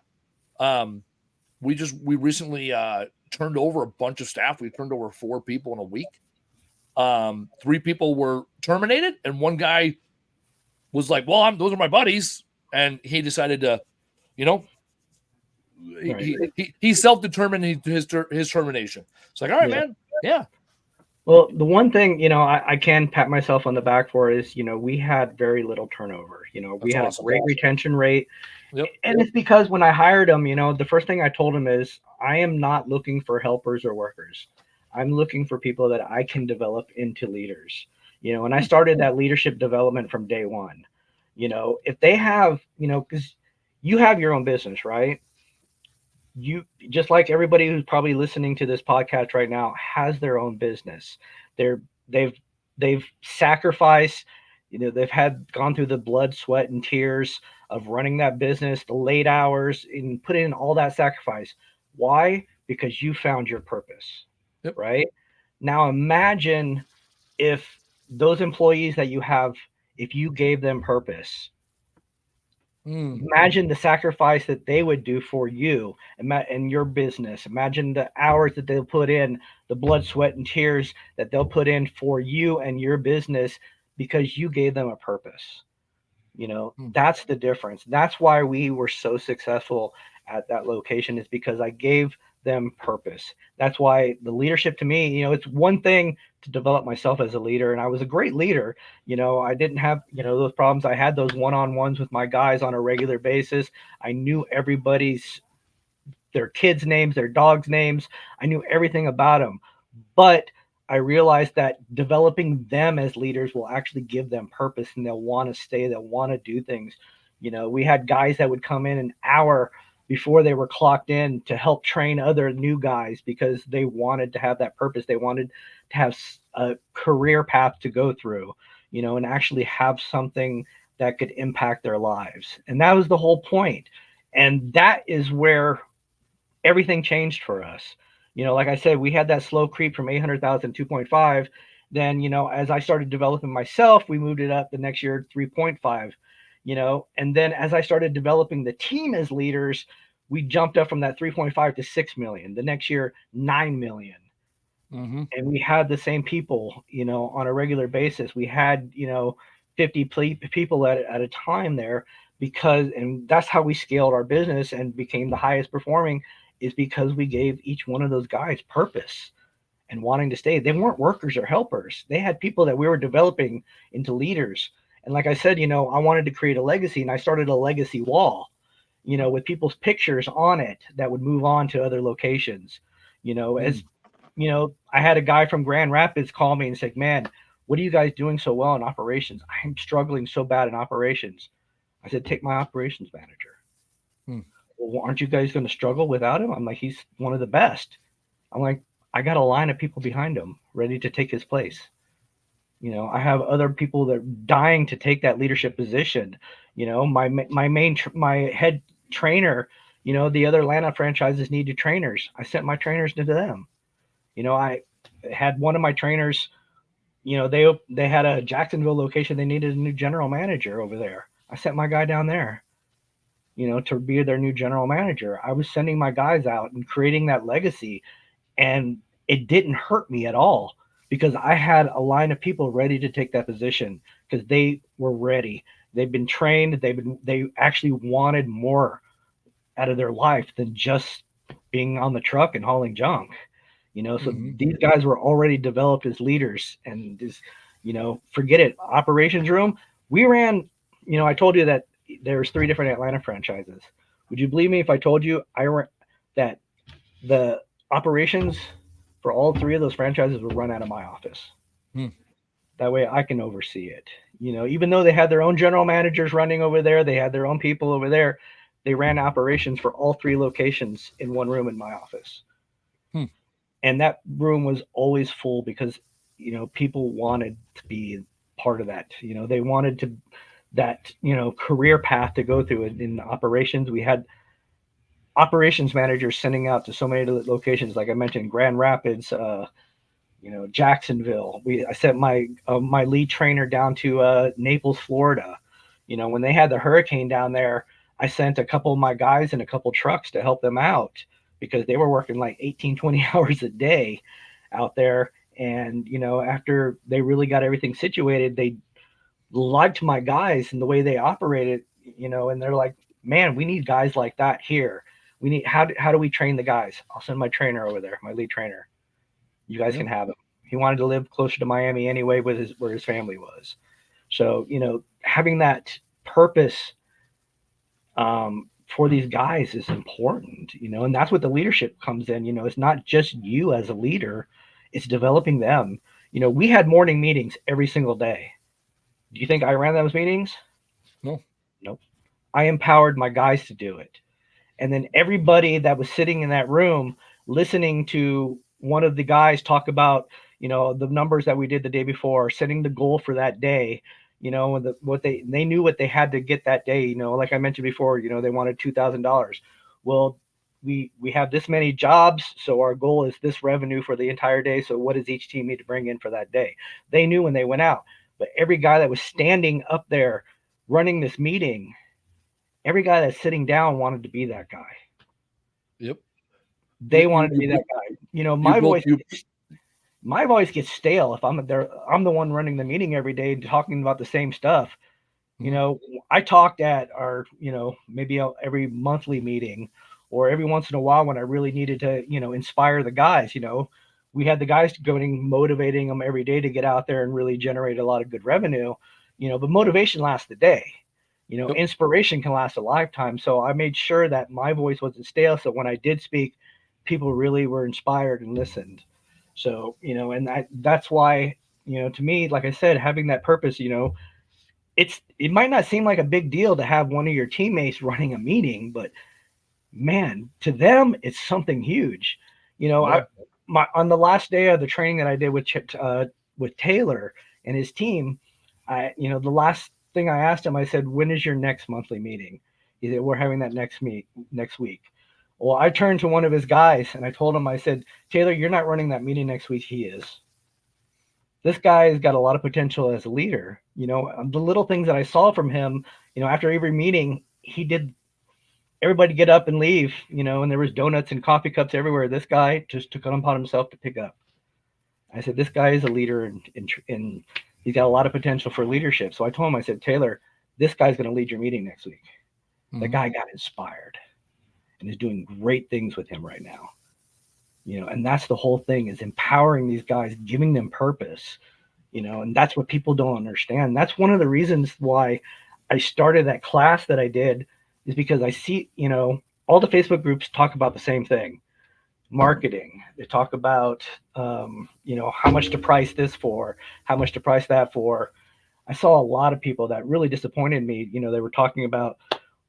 We recently turned over a bunch of staff. We turned over 4 people in a week. 3 people were terminated. And one guy was like, well, those are my buddies. And he decided to, he self-determined his termination. It's like, all right, man. Yeah. Well, the one thing, I can pat myself on the back for is, we had very little turnover. We had a great retention rate. Yep. And it's because when I hired him, the first thing I told him is I am not looking for helpers or workers. I'm looking for people that I can develop into leaders. And I started that leadership development from day one. If they have, because you have your own business, right? You just like everybody who's probably listening to this podcast right now has their own business. They've sacrificed, they've gone through the blood, sweat, and tears of running that business, the late hours, and put in all that sacrifice. Why? Because you found your purpose. Yep. Right? Now imagine if those employees that you have, if you gave them purpose. Imagine the sacrifice that they would do for you and your business. Imagine the hours that they'll put in, the blood, sweat, and tears that they'll put in for you and your business because you gave them a purpose. That's the difference. That's why we were so successful at that location, is because I gave them purpose. That's why the leadership to me, it's one thing to develop myself as a leader, and I was a great leader. I didn't have, those problems. I had those one-on-ones with my guys on a regular basis. I knew their kids' names, their dogs' names. I knew everything about them. But I realized that developing them as leaders will actually give them purpose, and they'll want to stay, they'll want to do things. We had guys that would come in an hour before they were clocked in to help train other new guys because they wanted to have that purpose. They wanted to have a career path to go through, and actually have something that could impact their lives. And that was the whole point. And that is where everything changed for us. Like I said, we had that slow creep from 800,000 2.5. Then, as I started developing myself, we moved it up the next year 3.5. And then as I started developing the team as leaders, we jumped up from that 3.5 to 6 million. The next year, 9 million. Mm-hmm. And we had the same people, on a regular basis. We had, 50 people at a time there, and that's how we scaled our business and became the highest performing, is because we gave each one of those guys purpose and wanting to stay. They weren't workers or helpers. They had people that we were developing into leaders. And like I said, I wanted to create a legacy, and I started a legacy wall, with people's pictures on it that would move on to other locations. As I had a guy from Grand Rapids call me and say, "Man, what are you guys doing so well in operations? I'm struggling so bad in operations." I said, "Take my operations manager." Hmm. "Well, aren't you guys going to struggle without him?" I'm like, "He's one of the best." I'm like, "I got a line of people behind him ready to take his place." I have other people that are dying to take that leadership position. My head trainer, the other Atlanta franchises needed trainers. I sent my trainers to them. I had one of my trainers, they had a Jacksonville location. They needed a new general manager over there. I sent my guy down there, to be their new general manager. I was sending my guys out and creating that legacy, and it didn't hurt me at all because I had a line of people ready to take that position because they were ready. They've been trained. They actually wanted more out of their life than just being on the truck and hauling junk. So Mm-hmm. these guys were already developed as leaders, and forget it. Operations room, we ran. I told you that there's 3 different Atlanta franchises. Would you believe me if I told you that the operations for all 3 of those franchises were run out of my office? Hmm. That way I can oversee it. Even though they had their own general managers running over there, they had their own people over there. They ran operations for all 3 locations in one room in my office. Hmm. And that room was always full because people wanted to be part of that. They wanted to that career path to go through. In operations, we had operations managers sending out to so many locations, like I mentioned, Grand Rapids, Jacksonville. I sent my lead trainer down to Naples, Florida. When they had the hurricane down there, I sent a couple of my guys in a couple trucks to help them out because they were working like 18, 20 hours a day out there. And after they really got everything situated, they liked my guys and the way they operated. And they're like, "Man, we need guys like that here. We need how do we train the guys? I'll send my trainer over there, my lead trainer. You guys Yeah. can have him." He wanted to live closer to Miami anyway, with where his family was. So having that purpose for these guys is important. And that's what the leadership comes in. It's not just you as a leader; it's developing them. We had morning meetings every single day. Do you think I ran those meetings? No. Nope. I empowered my guys to do it. And then everybody that was sitting in that room listening to one of the guys talk about the numbers that we did the day before, setting the goal for that day, what they knew what they had to get that day. Like I mentioned before, they wanted $2,000. Well, we have this many jobs, so our goal is this revenue for the entire day. So what does each team need to bring in for that day? They knew when they went out. But every guy that was standing up there running this meeting, every guy that's sitting down wanted to be that guy. Yep. They wanted to be that guy. You built you. My voice gets stale if I'm there. I'm the one running the meeting every day talking about the same stuff. Mhm. I talked at our, maybe every monthly meeting, or every once in a while when I really needed to, inspire the guys. We had the guys going, motivating them every day to get out there and really generate a lot of good revenue. But motivation lasts the day. Yep. Inspiration can last a lifetime. So I made sure that my voice wasn't stale. So when I did speak, people really were inspired and listened. So, and that's why, to me, like I said, having that purpose, it might not seem like a big deal to have one of your teammates running a meeting, but man, to them, it's something huge. Yeah. On the last day of the training that I did with Taylor and his team, the last thing I asked him, I said, "When is your next monthly meeting?" He said, "We're having that next week." Well, I turned to one of his guys and I told him, I said, "Taylor, you're not running that meeting next week. He is. This guy has got a lot of potential as a leader. The little things that I saw from him, after every meeting, he did everybody get up and leave, and there was donuts and coffee cups everywhere. This guy just took it upon himself to pick up. I said, this guy is a leader and he's got a lot of potential for leadership. So I told him, I said, Taylor, this guy's going to lead your meeting next week. Mm-hmm. The guy got inspired and is doing great things with him right now. And that's the whole thing, is empowering these guys, giving them purpose, and that's what people don't understand. That's one of the reasons why I started that class that I did, is because I see, all the Facebook groups talk about the same thing. Marketing. They talk about, how much to price this for, how much to price that for. I saw a lot of people that really disappointed me. They were talking about,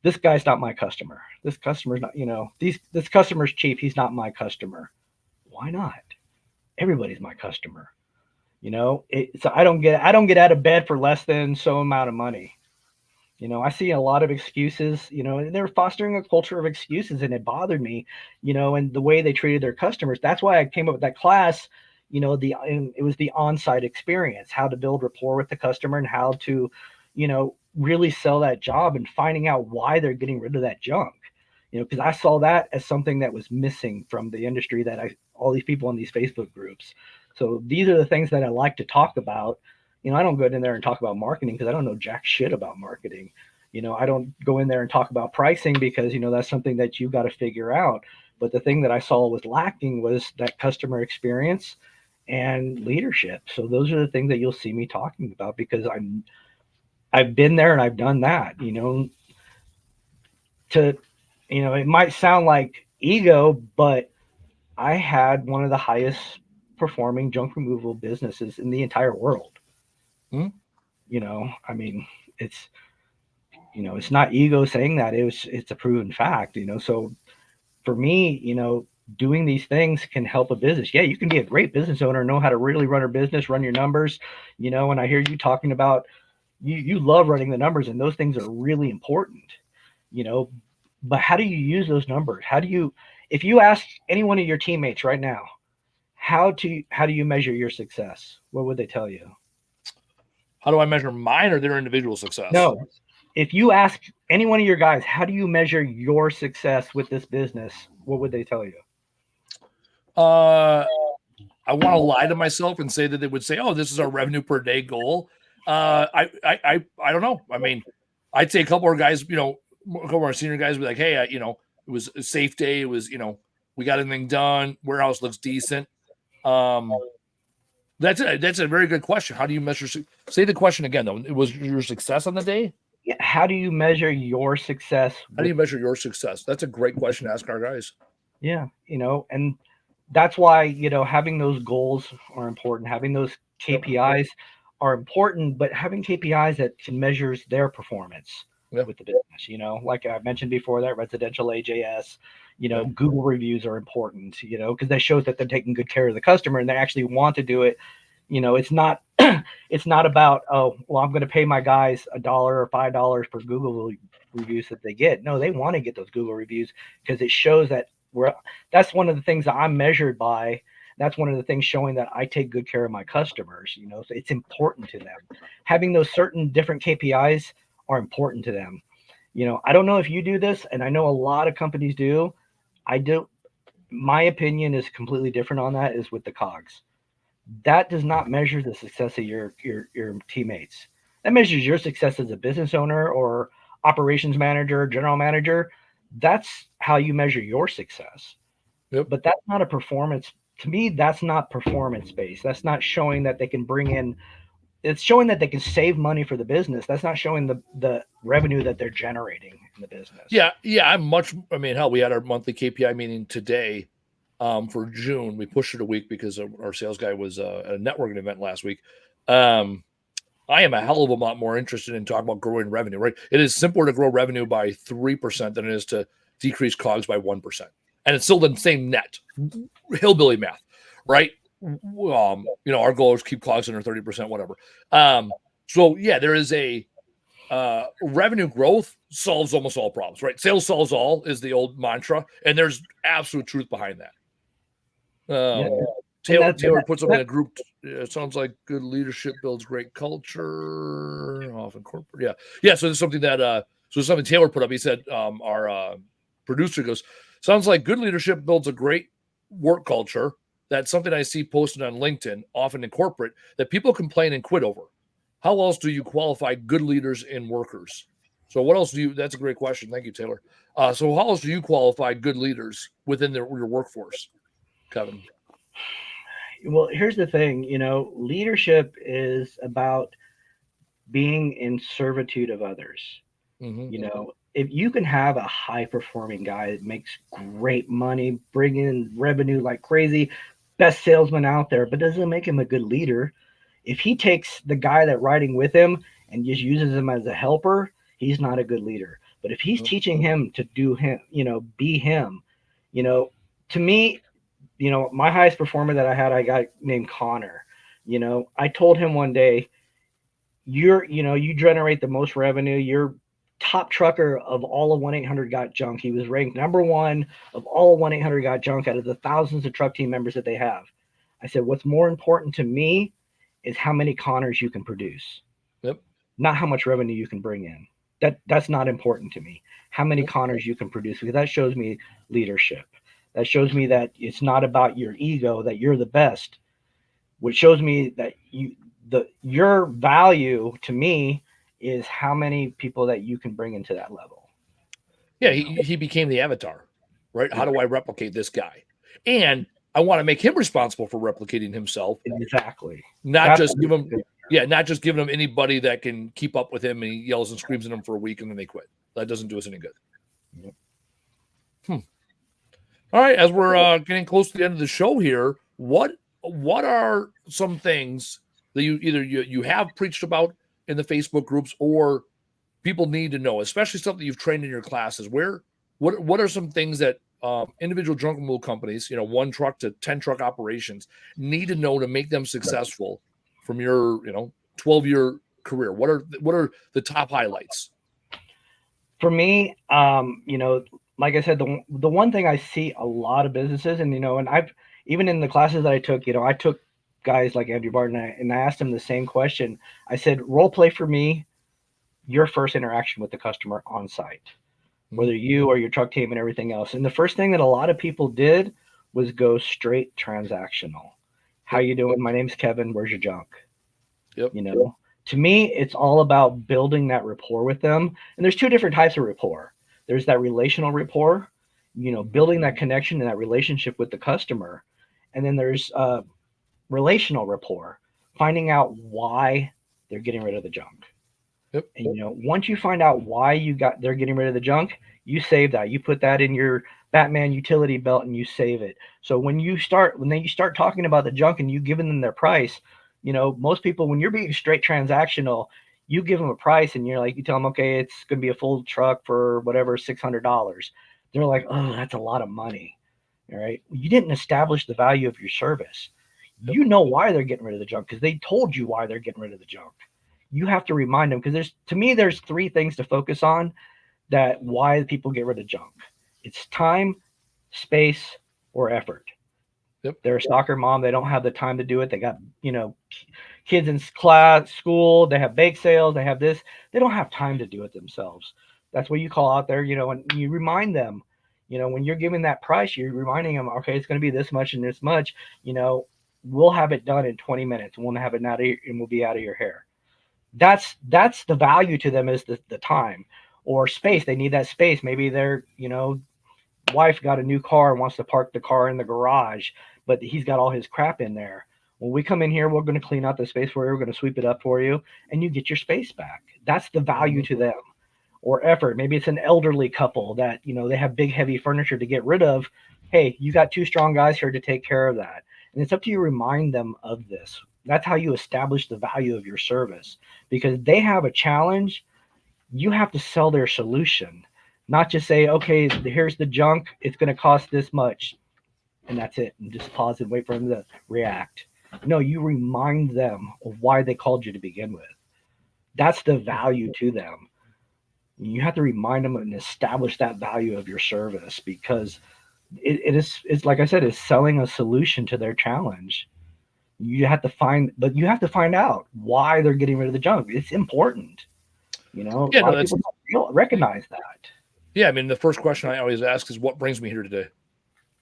this guy's not my customer. This customer's not, this customer's cheap. He's not my customer. Why not? Everybody's my customer. So I don't get out of bed for less than so amount of money. I see a lot of excuses, and they're fostering a culture of excuses, and it bothered me, and the way they treated their customers. That's why I came up with that class, it was the on-site experience, how to build rapport with the customer and how to, really sell that job, and finding out why they're getting rid of that junk. Because I saw that as something that was missing from the industry, all these people in these Facebook groups. So these are the things that I like to talk about. I don't go in there and talk about marketing because I don't know jack shit about marketing. I don't go in there and talk about pricing because, that's something that you got to figure out. But the thing that I saw was lacking was that customer experience and leadership. So those are the things that you'll see me talking about, because I've been there and I've done that, it might sound like ego, but I had one of the highest performing junk removal businesses in the entire world. Hmm. It's, it's not ego saying that, it's a proven fact, so for me, doing these things can help a business. Yeah, you can be a great business owner, know how to really run a business, run your numbers, and I hear you talking about, you love running the numbers, and those things are really important, but how do you use those numbers? If you ask any one of your teammates right now, how do you measure your success? What would they tell you? How do I measure mine or their individual success? No. If you ask any one of your guys, how do you measure your success with this business? What would they tell you? I want to lie to myself and say that they would say, "Oh, this is our revenue per day goal." I don't know. I mean, I'd say a couple of guys, a couple of our senior guys would be like, "Hey, it was a safe day. It was, we got everything done. Warehouse looks decent." That's a very good question. How do you measure? Say the question again, though. It was your success on the day. Yeah. How do you measure your success? How do you measure your success? That's a great question to ask our guys. Yeah, and that's why, having those goals are important. Having those KPIs are important, but having KPIs that can measure their performance with the business, like I mentioned before, that residential AJS, Google reviews are important, because that shows that they're taking good care of the customer and they actually want to do it. It's not it's not about, oh, well, I'm going to pay my guys $1 or $5 per Google reviews that they get. No, they want to get those Google reviews because it shows that that's one of the things that I'm measured by. That's one of the things showing that I take good care of my customers, so it's important to them. Having those certain different KPIs are important to them. I don't know if you do this, and I know a lot of companies do. I do. My opinion is completely different on that, is with the COGS. That does not measure the success of your teammates. That measures your success as a business owner or operations manager, general manager. That's how you measure your success. Yep. But that's not a performance. To me, that's not performance based. That's not showing that they can bring in. It's showing that they can save money for the business. That's not showing the revenue that they're generating in the business. Yeah. Hell, we had our monthly KPI meeting today. for June. We pushed it a week because our sales guy was at a networking event last week. I am a hell of a lot more interested in talking about growing revenue, right? It is simpler to grow revenue by 3% than it is to decrease COGS by 1%. And it's still the same net, hillbilly math, right? Our goal is keep COGS under 30%, whatever. So yeah, there is a revenue growth solves almost all problems, right? Sales solves all is the old mantra, and there's absolute truth behind that. Taylor puts up in a group. It sounds like good leadership builds great culture. Often corporate, yeah. So there's something that something Taylor put up. He said our producer goes, sounds like good leadership builds a great work culture. That's something I see posted on LinkedIn, often in corporate, that people complain and quit over. How else do you qualify good leaders and workers? So what else do you? That's a great question. Thank you, Taylor. So how else do you qualify good leaders within your workforce, Kevin? Well, here's the thing, leadership is about being in servitude of others. If you can have a high performing guy that makes great money, bring in revenue like crazy, best salesman out there, but doesn't make him a good leader. If he takes the guy that riding with him and just uses him as a helper, he's not a good leader. But if he's teaching him to do him, be him, to me, my highest performer that I had, I got named Connor. I told him one day, you generate the most revenue. You're top trucker of all of 1-800 Got Junk. He was ranked number one of all of 1-800 Got Junk out of the thousands of truck team members that they have. I said, what's more important to me is how many Connors you can produce. Yep. Not how much revenue you can bring in. That's not important to me. How many Connors you can produce, because that shows me leadership. That shows me that it's not about your ego, that you're the best. Which shows me that your value to me is how many people that you can bring into that level. Yeah, he became the avatar, right? How do I replicate this guy? And I want to make him responsible for replicating himself. Exactly. Not just giving him anybody that can keep up with him and he yells and screams at him for a week and then they quit. That doesn't do us any good. Yep. All right, as we're getting close to the end of the show here, what are some things that you have preached about in the Facebook groups or people need to know, especially stuff that you've trained in your classes? What are some things that individual junk removal companies, 1 truck to 10 truck operations, need to know to make them successful from your 12-year career? What are the top highlights? For me, like I said, the one thing I see a lot of businesses, and I've even in the classes that I took, I took guys like Andrew Barton and I asked him the same question. I said, role play for me your first interaction with the customer on site, whether you or your truck team and everything else. And the first thing that a lot of people did was go straight transactional. How you doing? My name's Kevin. Where's your junk? Yep. To me, it's all about building that rapport with them. And there's 2 different types of rapport. There's that relational rapport, building that connection and that relationship with the customer. And then there's relational rapport, finding out why they're getting rid of the junk. Yep. And once you find out why they're getting rid of the junk, you save that. You put that in your Batman utility belt and you save it. So when you start talking about the junk and you giving them their price, most people, when you're being straight transactional, you give them a price and you tell them, okay, it's going to be a full truck for whatever, $600. They're like, oh, that's a lot of money. All right. You didn't establish the value of your service. Yep. You know why they're getting rid of the junk because they told you why they're getting rid of the junk. You have to remind them because there's 3 things to focus on that why people get rid of junk. It's time, space, or effort. Yep. They're a soccer mom. They don't have the time to do it. They got, kids in class, school. They have bake sales. They have this. They don't have time to do it themselves. That's what you call out there, and you remind them, when you're giving that price, you're reminding them, okay, it's going to be this much and this much. We'll have it done in 20 minutes. We'll have it out of and we'll be out of your hair. That's the value to them is the time or space. They need that space. Maybe their, wife got a new car and wants to park the car in the garage, but he's got all his crap in there. When we come in here, we're going to clean out the space for you. We're going to sweep it up for you and you get your space back. That's the value to them. Or effort. Maybe it's an elderly couple that, they have big, heavy furniture to get rid of. hey, you got 2 strong guys here to take care of that. And it's up to you to remind them of this. That's how you establish the value of your service, because they have a challenge. You have to sell their solution, not just say, okay, here's the junk. It's going to cost this much. And that's it. And just pause and wait for them to react. No, you remind them of why they called you to begin with. That's the value to them. You have to remind them and establish that value of your service, because it's like I said, it's selling a solution to their challenge. You have to find out why they're getting rid of the junk. It's important. A lot of people don't recognize that. Yeah, I mean, the first question I always ask is, what brings me here today?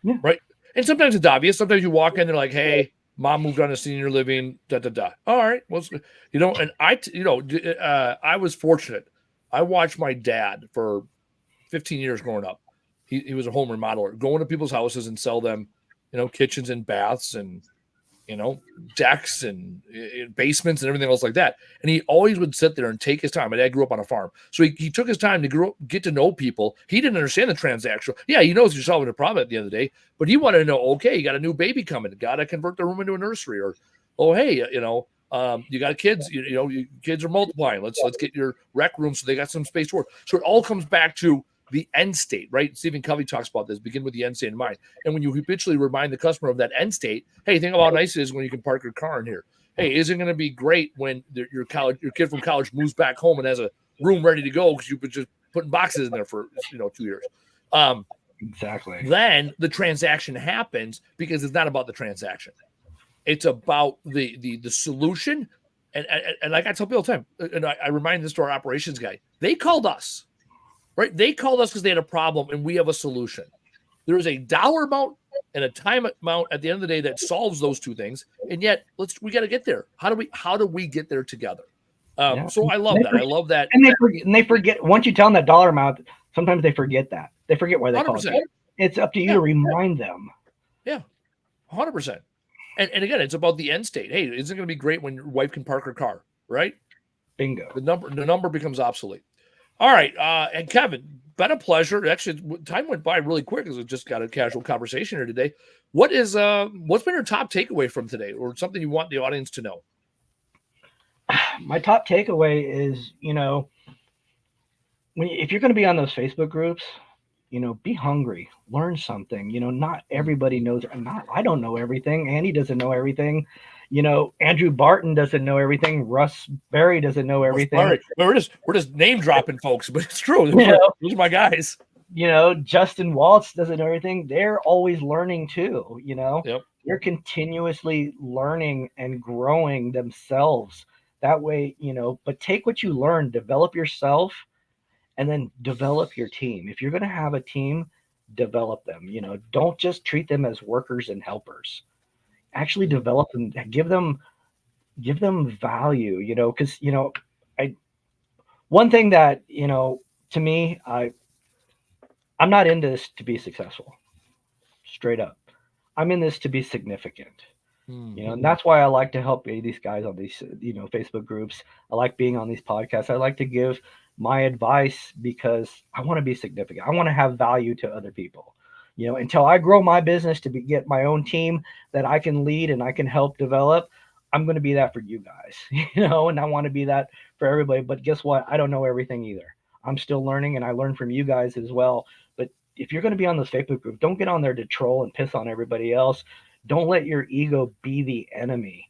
Yeah. Right. And sometimes it's obvious. Sometimes you walk in, they're like, hey, mom moved on to senior living, da, da, da. All right. Well, and I was fortunate. I watched my dad for 15 years growing up. He was a home remodeler, going to people's houses and sell them, kitchens and baths and, decks and basements and everything else like that. And he always would sit there and take his time. My dad grew up on a farm. So he took his time to get to know people. He didn't understand the transaction. Yeah, he knows you're solving a problem at the end of the day, but he wanted to know, okay, you got a new baby coming. Got to convert the room into a nursery. Or, oh, hey, you got kids, kids are multiplying. Let's get your rec room so they got some space to work. So it all comes back to the end state, right? Stephen Covey talks about this, begin with the end state in mind. And when you habitually remind the customer of that end state, hey, think about how nice it is when you can park your car in here. Hey, isn't it going to be great when your kid from college moves back home and has a room ready to go because you've been just putting boxes in there for 2 years. Exactly. Then the transaction happens, because it's not about the transaction. It's about the solution. And like I tell people all the time, and I remind this to our operations guy, they called us. Right? They called us because they had a problem and we have a solution. There is a dollar amount and a time amount at the end of the day that solves those two things. And yet we got to get there. How do we get there together? So I love that. I love that. And they forget, once you tell them that dollar amount, sometimes they forget that. They forget why they called it. It's up to you to remind them. Yeah. 100%. And again, it's about the end state. Hey, isn't it going to be great when your wife can park her car, right? Bingo. The number becomes obsolete. All right, and Kevin, been a pleasure. Actually, time went by really quick because we just got a casual conversation here today. What's been your top takeaway from today, or something you want the audience to know? My top takeaway is, if you're going to be on those Facebook groups, be hungry, learn something. Not everybody knows. I don't know everything. Andy doesn't know everything. Andrew Barton doesn't know everything. Russ Berry doesn't know everything. We're just name dropping folks, but it's true. Those are my guys. Justin Waltz doesn't know everything. They're always learning too. Yep. They're continuously learning and growing themselves. That way, but take what you learn, develop yourself, and then develop your team. If you're going to have a team, develop them. Don't just treat them as workers and helpers. Actually develop them, give them value, because one thing that to me, I'm not in this to be successful, straight up. I'm in this to be significant. And that's why I like to help these guys on these Facebook groups. I like being on these podcasts. I like to give my advice because I want to be significant. I want to have value to other people. Until I grow my business to get my own team that I can lead and I can help develop, I'm going to be that for you guys, and I want to be that for everybody. But guess what? I don't know everything either. I'm still learning, and I learn from you guys as well. But if you're going to be on this Facebook group, don't get on there to troll and piss on everybody else. Don't let your ego be the enemy.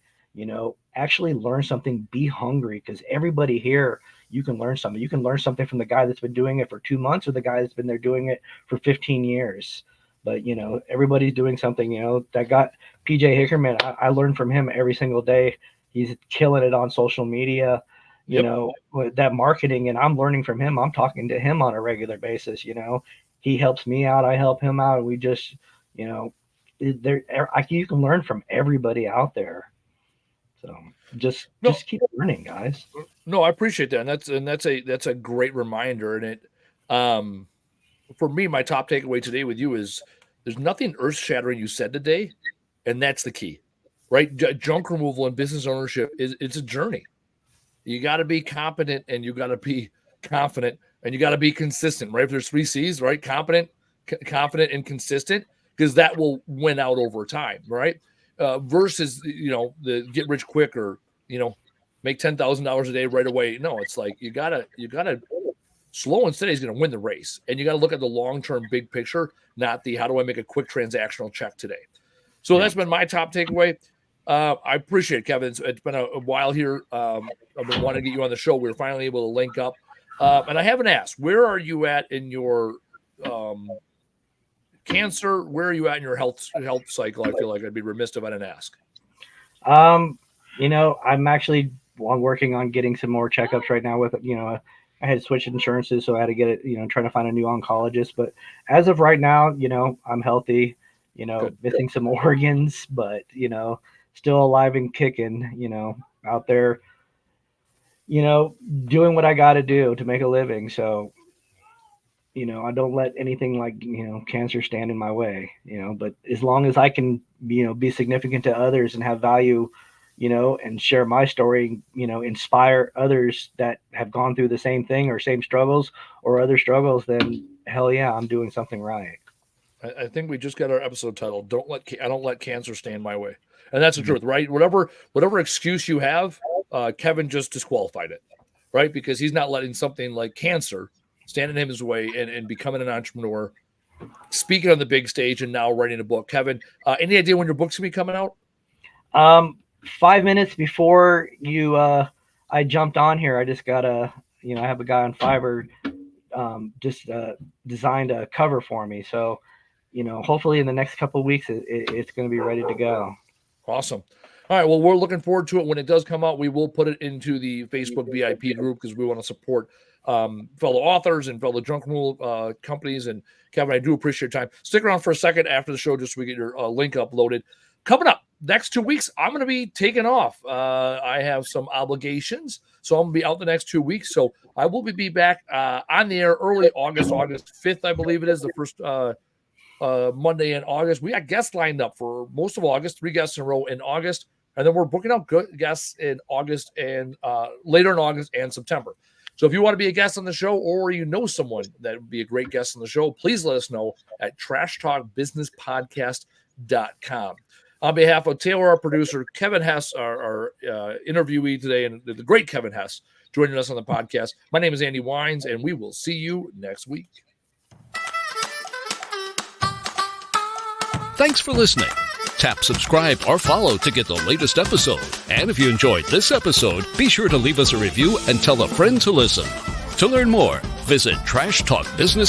Actually learn something, be hungry, because everybody here, you can learn something. You can learn something from the guy that's been doing it for 2 months or the guy that's been there doing it for 15 years. But, everybody's doing something, that got PJ Hickerman. I learn from him every single day. He's killing it on social media, with that marketing, and I'm learning from him. I'm talking to him on a regular basis. He helps me out. I help him out. We just, you can learn from everybody out there. So just keep learning, guys. No, I appreciate that. And that's a great reminder. And it, for me, my top takeaway today with you is there's nothing earth shattering you said today. And that's the key, right? Junk removal and business ownership it's a journey. You got to be competent and you got to be confident and you got to be consistent, right? If there's 3 C's, right? Competent, confident, and consistent. because that will win out over time, right? Versus, the get rich quick or, make $10,000 a day right away. No, it's like you gotta slow and steady is going to win the race, and you got to look at the long-term big picture, not the how do I make a quick transactional check today. So that's been my top takeaway. I appreciate it, Kevin. It's been a while here. I've been wanting to get you on the show. We were finally able to link up. And I haven't asked, where are you at in your cancer? Where are you at in your health cycle? I feel like I'd be remiss if I didn't ask. I'm actually working on getting some more checkups right now with, I had switched insurances, so I had to get it, trying to find a new oncologist. But as of right now, I'm healthy, Good. Missing some organs, but, still alive and kicking, out there, doing what I got to do to make a living. So, I don't let anything like, cancer stand in my way, but as long as I can, be significant to others and have value, and share my story, inspire others that have gone through the same thing or same struggles or other struggles, then hell yeah, I'm doing something right. I think we just got our episode title. I don't let cancer stand my way. And that's the truth, right? Whatever excuse you have, Kevin just disqualified it, right? Because he's not letting something like cancer stand in his way and becoming an entrepreneur, speaking on the big stage, and now writing a book. Kevin, any idea when your book's going to be coming out? 5 minutes before I jumped on here, I just got I have a guy on Fiverr just designed a cover for me. So, hopefully in the next couple of weeks, it's going to be ready to go. Awesome. All right. Well, we're looking forward to it. When it does come out, we will put it into the Facebook VIP group because we want to support fellow authors and fellow junk rule companies. And Kevin, I do appreciate your time. Stick around for a second after the show just so we get your link uploaded. Coming up next 2 weeks, I'm going to be taking off. I have some obligations, so I'm going to be out the next 2 weeks. So I will be back on the air early August 5th, I believe it is, the first Monday in August. We got guests lined up for most of August, 3 guests in a row in August. And then we're booking out good guests in August and later in August and September. So if you want to be a guest on the show or someone that would be a great guest on the show, please let us know at trashtalkbusinesspodcast.com. On behalf of Taylor, our producer, Kevin Hess, our interviewee today, and the great Kevin Hess joining us on the podcast, my name is Andy Weins, and we will see you next week. Thanks for listening. Tap subscribe or follow to get the latest episode. And if you enjoyed this episode, be sure to leave us a review and tell a friend to listen. To learn more, visit trashtalkbusiness.com.